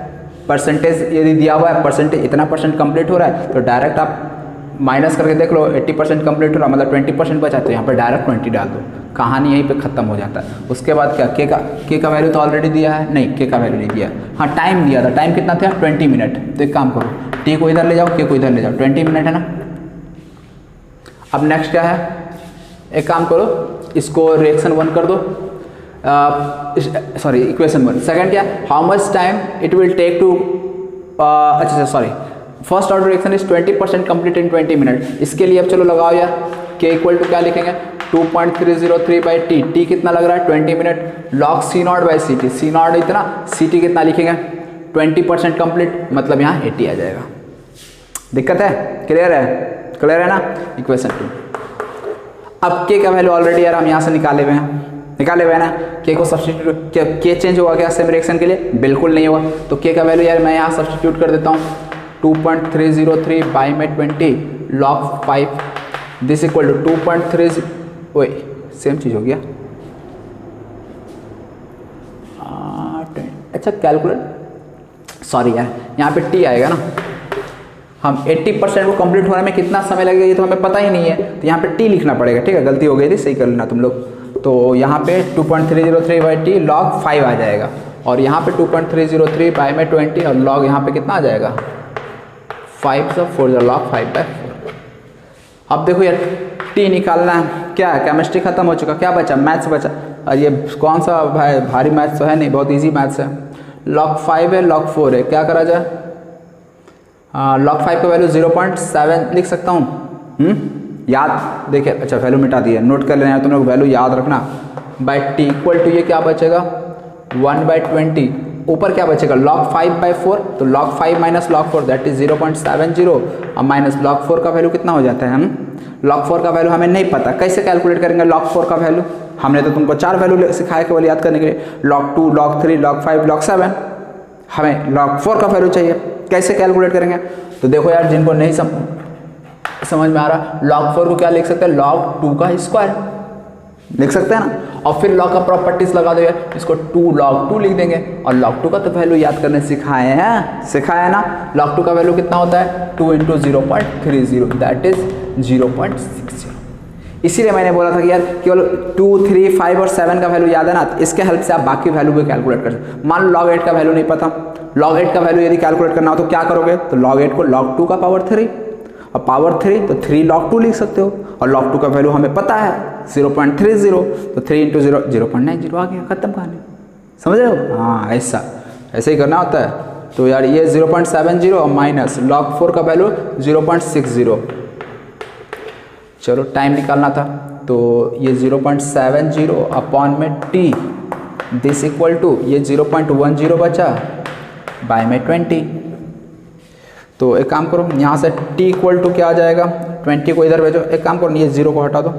परसेंटेज यदि दिया हुआ है, परसेंटेज इतना % कंप्लीट हो रहा है तो डायरेक्ट आप माइनस करके देख लो। 80% कंप्लीट हो रहा मतलब 20% बचा, तो यहाँ पर डायरेक्ट 20 डाल दो, कहानी यहीं पे ख़त्म हो जाता है। उसके बाद क्या? के का वैल्यू तो ऑलरेडी दिया है, नहीं के का वैल्यू नहीं दिया। हाँ टाइम दिया था, टाइम कितना था? 20 मिनट। तो एक काम करो, टी को इधर ले जाओ, के को इधर ले जाओ, 20 मिनट है ना। अब नेक्स्ट क्या है? एक काम करो, इसको रिएक्शन 1 कर दो, सॉरी इक्वेशन 1। सेकंड क्या? How much time it will take to, अच्छा sorry, first order reaction is 20% complete in 20 minute. इसके लिए अब चलो लगाओ यार, के इक्वल टू क्या लिखेंगे? 2.303/t। टी कितना लग रहा है? 20 मिनट। log C0/Ct, C0 इतना, Ct कितना लिखेंगे? 20% कंप्लीट, मतलब यहाँ 80 आ जाएगा। दिक्कत है? क्लियर है? क्लियर है ना? इक्वेशन 2। अब के का वैल्यू ऑलरेडी यार हम यहाँ से निकाले हुए हैं ना। के को सब्सटीट्यूट, के चेंज होगा क्या सेम रिएक्शन के लिए? बिल्कुल नहीं होगा। तो के का वैल्यू यार मैं यहाँ सब्सटीट्यूट कर देता हूँ, 2.303/20 log 5 दिस इक्वल टू 2.30, ओए सेम चीज़ हो गया। अच्छा कैलकुलेट, सॉरी यार यहाँ पे टी आएगा ना। हम 80% को कंप्लीट होने में कितना समय लगेगा ये तो हमें पता ही नहीं है, तो यहाँ पे टी लिखना पड़ेगा। ठीक है, गलती हो गई थी, सही कर लेना तुम लोग। तो यहाँ पे 2.303/t log 5 आ जाएगा, और यहाँ पे 2.303/20 और log यहाँ पे कितना आ जाएगा? 5 × 4 log 5/4। अब देखो यार टी निकालना है, क्या केमिस्ट्री खत्म हो चुका, क्या बचा? मैथ्स बचा। और ये कौन सा भारी मैथ्स तो है नहीं, बहुत ईजी मैथ्स है। log 5 है, log 4 है, क्या करा जाए? log 5 का वैल्यू 0.7 लिख सकता हूँ। याद देखिए, अच्छा वैल्यू मिटा दी है, नोट कर लेना तुम लोग, वैल्यू याद रखना। बाई टी इक्वल टू ये क्या बचेगा 1/20, ऊपर क्या बचेगा log 5/4, तो log 5 minus log 4 that is 0.70 और माइनस log 4 का वैल्यू कितना हो जाता है log 4 का वैल्यू हमें नहीं पता, कैसे कैलकुलेट करेंगे log 4 का वैल्यू? हमने तो तुमको 4 वैल्यू सिखाया केवल याद करने के लिए, log 2, log 3, log 5, log 7, हमें log 4 का वैल्यू चाहिए, कैसे कैलकुलेट करेंगे? तो देखो यार, जिनको नहीं समझ में आ रहा, log 4 को क्या लिख सकते हैं log 2 का स्क्वायर लिख सकते हैं ना, और फिर log का प्रॉपर्टीज लगा दो यार, इसको 2 log 2 लिख देंगे, और log 2 का तो वैल्यू याद करने सिखाए हैं ना। log 2 का वैल्यू कितना होता है 2 × 0.30 दैट इज 0.60। इसीलिए मैंने बोला था कि यार केवल 2, 3, 5 और 7 का वैल्यू याद है ना, तो इसके हेल्प से आप बाकी वैल्यू भी कैलकुलेट कर सकते। मान लो log 8 का वैल्यू नहीं पता, log 8 का वैल्यू यदि कैलकुलेट करना हो तो क्या करोगे, तो log 8 को log 2 का पावर 3 और पावर 3 तो 3 log 2 लिख सकते हो, और log 2 का वैल्यू हमें पता है 0.30, तो 3 × 0 0.90 आ गया, खत्म कहानी। समझ रहे हो? हाँ, ऐसे ही करना होता है। तो यार ये 0.70 और माइनस log 4 का वैल्यू 0.60, चलो टाइम निकालना था, तो ये 0.70 अपॉन में t दिस इक्वल टू ये 0.10 बचा बाय में 20। तो एक काम करो, यहाँ से t इक्वल टू क्या आ जाएगा 20 को इधर भेजो, एक काम करो ये 0 को हटा दो,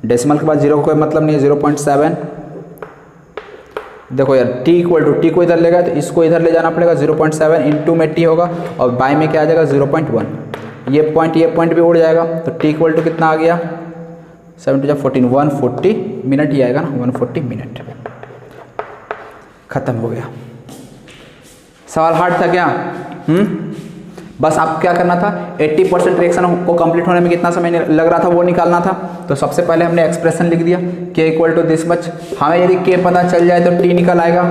डेसिमल के बाद 0 को कोई मतलब नहीं है, 0.7। देखो यार t इक्वल टू t को इधर लेगा तो इसको इधर ले जाना पड़ेगा, 0.7 इंटू में t होगा और बाय में क्या आ जाएगा 0.1, ये पॉइंट भी उड़ जाएगा, तो t इक्वल टू कितना आ गया 7 × 14 140 मिनट ही आएगा ना, 140 मिनट। खत्म हो गया। सवाल हार्ड था क्या? बस आप क्या करना था, 80% रिएक्शन को कंप्लीट होने में कितना समय लग रहा था वो निकालना था। तो सबसे पहले हमने एक्सप्रेशन लिख दिया k equal to this much. हमें यदि k पता चल जाए तो t निकल आएगा।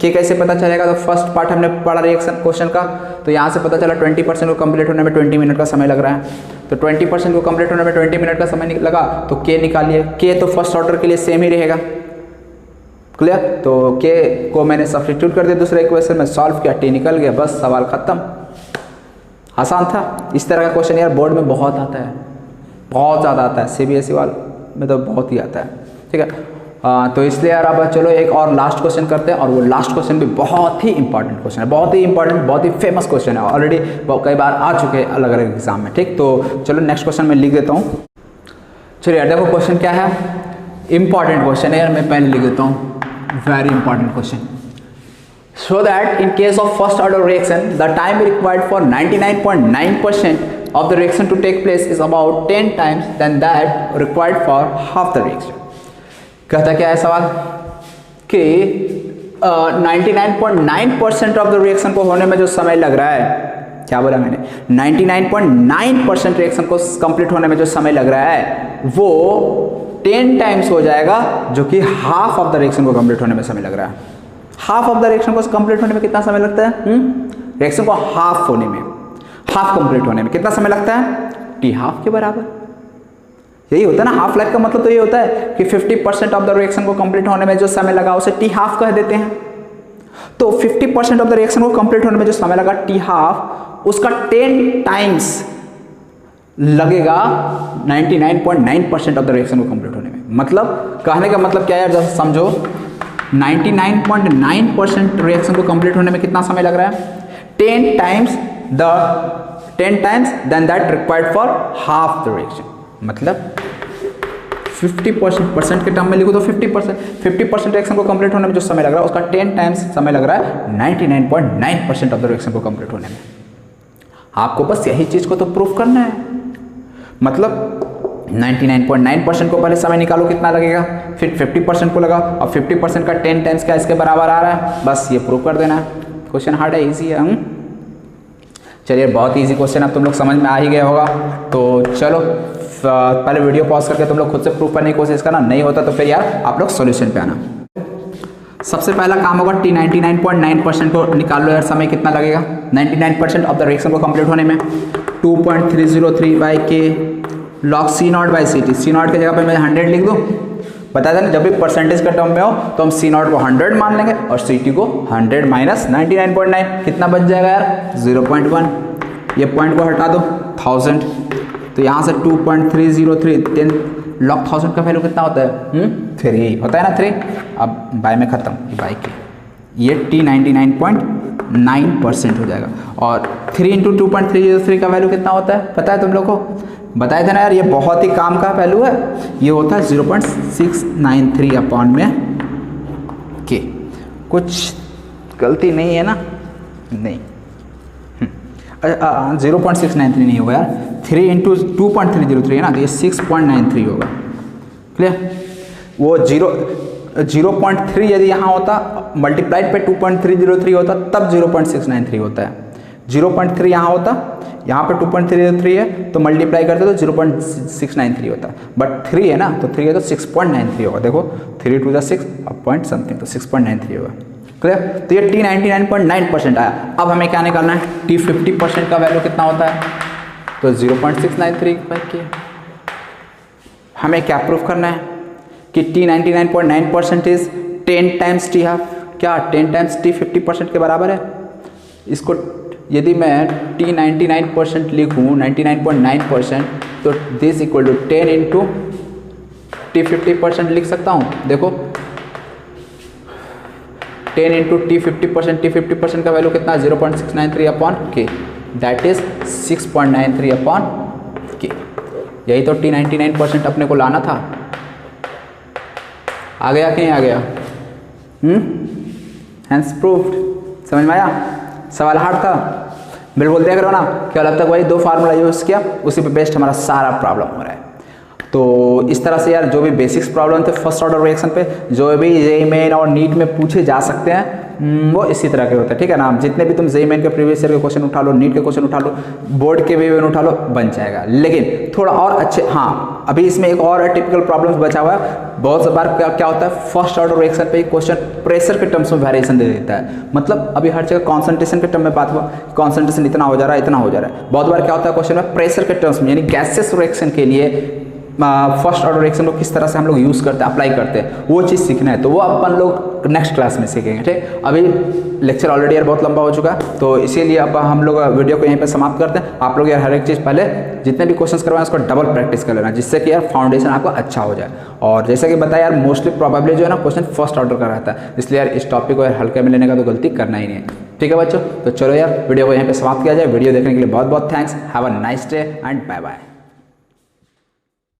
k कैसे पता चलेगा, तो फर्स्ट पार्ट हमने पढ़ा रिएक्शन क्वेश्चन का, तो यहाँ से पता चला 20% को कंप्लीट होने में 20 मिनट का समय लग रहा है, तो 20% को कंप्लीट होने में 20 मिनट का समय लगा, तो k निकालिए। k तो फर्स्ट ऑर्डर के लिए सेम ही रहेगा, क्लियर। तो k को मैंने सब्स्टिट्यूट कर दिया दूसरे इक्वेशन में, सॉल्व किया, t निकल गया, बस सवाल खत्म। आसान था। इस तरह का क्वेश्चन यार बोर्ड में बहुत आता है, बहुत ज़्यादा आता है, CBSE वाल में तो बहुत ही आता है, ठीक है। तो इसलिए यार अब चलो एक और लास्ट क्वेश्चन करते हैं, और वो लास्ट क्वेश्चन भी बहुत ही इंपॉर्टेंट क्वेश्चन है, बहुत ही इंपॉर्टेंट, बहुत ही फेमस क्वेश्चन है, ऑलरेडी कई बार आ चुके हैं अलग अलग एग्जाम में, ठीक। तो चलो नेक्स्ट क्वेश्चन मैं लिख देता हूँ। चलिए यार देखो क्वेश्चन क्या है, इंपॉर्टेंट क्वेश्चन है यार, मैं पहले लिख देता हूँ, very important question. So that in case of first order reaction, the time required for 99.9% of the reaction to take place is about 10 times than that required for half the reaction. कहता क्या है सवाल कि 99.9% of the reaction को होने में जो समय लग रहा है, क्या बोला मैंने, 99.9% रिएक्शन को कंप्लीट होने में जो समय लग रहा है वो 10 टाइम्स हो जाएगा, जो कि हाफ ऑफ द रिएक्शन को कंप्लीट होने में समय लग रहा है। हाफ ऑफ द रिएक्शन को कंप्लीट होने में कितना समय लगता है? रिएक्शन को हाफ होने में, हाफ कंप्लीट होने में कितना समय लगता है? t हाफ के बराबर। यही होता है ना, हाफ लाइफ का मतलब तो ये होता है कि 50% ऑफ द रिएक्शन को कंप्लीट होने में जो समय लगा उसे t हाफ कह देते हैं। तो 50% ऑफ द रिएक्शन को कंप्लीट होने में जो समय लगा t हाफ, उसका 10 टाइम्स लगेगा 99.9% ऑफ द रिएक्शन को कंप्लीट होने में। मतलब कहने का मतलब क्या है यार, जैसे समझो 99.9% रिएक्शन को कंप्लीट होने में कितना समय लग रहा है? 10 times than that required for half the reaction. मतलब 50% के टर्म में लिखो तो 50% रिएक्शन को कंप्लीट होने में जो समय लग रहा है उसका 10 टाइम्स समय लग रहा है 99.9% ऑफ द रिएक्शन को कंप्लीट होने में। आपको बस यही चीज को तो प्रूफ करना है। मतलब 99.9% को पहले समय निकालो कितना लगेगा, फिर 50% को लगा, और 50% का 10 टाइम्स क्या इसके बराबर आ रहा है, बस ये प्रूव कर देना है। क्वेश्चन हार्ड है, इजी है। चलिए बहुत इजी क्वेश्चन, अब तुम लोग समझ में आ ही गया होगा। तो चलो पहले वीडियो पॉज करके तुम लोग खुद से प्रूव करने की कोशिश करना, नहीं होता तो फिर यार आप लोग सॉल्यूशन पे आना। सबसे पहला काम होगा t 99.9% को निकाल लो यार, समय कितना लगेगा 99% ऑफ द रिएक्शन को कंप्लीट होने में। 2.303/k log C0/Ct। C0 की जगह पे मैं 100 लिख दूँ। बता देना जब भी परसेंटेज का टर्म में हो तो हम C0 को 100 मान लेंगे और Ct को 100 माइनस 99.9 कितना बच जाएगा यार 0.1। ये पॉइंट को हटा दो 1000, तो यहाँ से 2.303 10 log 1000 का वैल्यू कितना होता है 3 होता है ना 3। अब बाय में ख़त्म, बाय के ये T99.9% हो जाएगा। और 3 × 2.303 का वैल्यू कितना होता है पता है तुम लोग को? बताए थे ना यार, ये बहुत ही काम का वैल्यू है। ये होता है 0.693 अपॉन में के। कुछ गलती नहीं है ना? नहीं, 0.693 नहीं होगा यार, 3 × 2.303 है ना, तो ये 6.93 होगा। क्लियर? वो 0.3 यदि यहाँ होता मल्टीप्लाइड पे 2.303 होता तब 0.693 होता है। 0.3 यहाँ होता, यहाँ पे 2.303 है तो मल्टीप्लाई करते तो 0.693 होता, बट 3 है ना, तो 3 है तो 6.93 होगा। देखो 3 × 2 = 6 पॉइंट समथिंग, तो 6.93 होगा। क्लियर? तो ये T99.9% आया। अब हमें क्या निकालना है? T50% का वैल्यू कितना होता है? तो 0.693 के। हमें क्या प्रूफ करना है कि T99.9% इज 10 टाइम्स T½ क्या 10 टाइम्स T50% के बराबर है? इसको यदि मैं T99% लिखूँ 99.9%, तो दिस इक्वल टू 10 × T50% लिख सकता हूँ। देखो 10 × T50% का वैल्यू कितना? 0.693 अपॉन के, दैट इज 6.93 अपॉन के। यही तो T99% अपने को लाना था। आ गया कि नहीं आ गया? Hence proved. समझ में आया? सवाल हार्ड था बिल्कुल, देख रहे हो ना, केवल अब तक वही 2 फार्मूला यूज़ किया, उसी पे बेस्ड हमारा सारा प्रॉब्लम हो रहा है। तो इस तरह से यार जो भी बेसिक्स प्रॉब्लम थे फर्स्ट ऑर्डर रिएक्शन पे, जो भी जेईई मेन और नीट में पूछे जा सकते हैं वो इसी तरह के होते हैं। ठीक है ना? जितने भी तुम जेईई मेन के प्रीवियस ईयर के क्वेश्चन उठा लो, नीट के क्वेश्चन उठा लो, बोर्ड के भी उठा लो, बन जाएगा। लेकिन थोड़ा और अच्छे, हाँ अभी इसमें एक और टिपिकल प्रॉब्लम्स बचा हुआ है। बहुत बार क्या होता है फर्स्ट ऑर्डर रिएक्शन पे क्वेश्चन प्रेशर के टर्म्स में वेरिएशन दे देता है। मतलब अभी हर जगह कॉन्सेंट्रेशन के टर्म में बात हुआ, कॉन्सेंट्रेशन इतना हो जा रहा है, इतना हो जा रहा है। बहुत बार क्या होता है क्वेश्चन में प्रेशर के टर्म्स में, यानी गैसेस रिएक्शन के लिए फर्स्ट ऑर्डर रिएक्शन को किस तरह से हम लोग यूज़ करते हैं, अप्लाई करते हैं, वो चीज़ सीखना है। तो वो अपन लोग नेक्स्ट क्लास में सीखेंगे। ठीक, अभी लेक्चर ऑलरेडी यार बहुत लंबा हो चुका है, तो इसीलिए अब हम लोग वीडियो को यहीं पे समाप्त करते हैं। आप लोग यार हर एक चीज़ पहले जितने भी क्वेश्चंस करवाएं उसको डबल प्रैक्टिस कर लेना, जिससे कि यार फाउंडेशन आपका अच्छा हो जाए। और जैसे कि बताया यार मोस्टली प्रोबेबली जो है ना क्वेश्चन फर्स्ट ऑर्डर का रहता है, इसलिए यार इस टॉपिक को यार हल्के में लेने का तो गलती करना ही नहीं है। ठीक है बच्चों, तो चलो यार वीडियो को यहीं पर समाप्त किया जाए। वीडियो देखने के लिए बहुत बहुत thanks. Have a nice day and bye bye.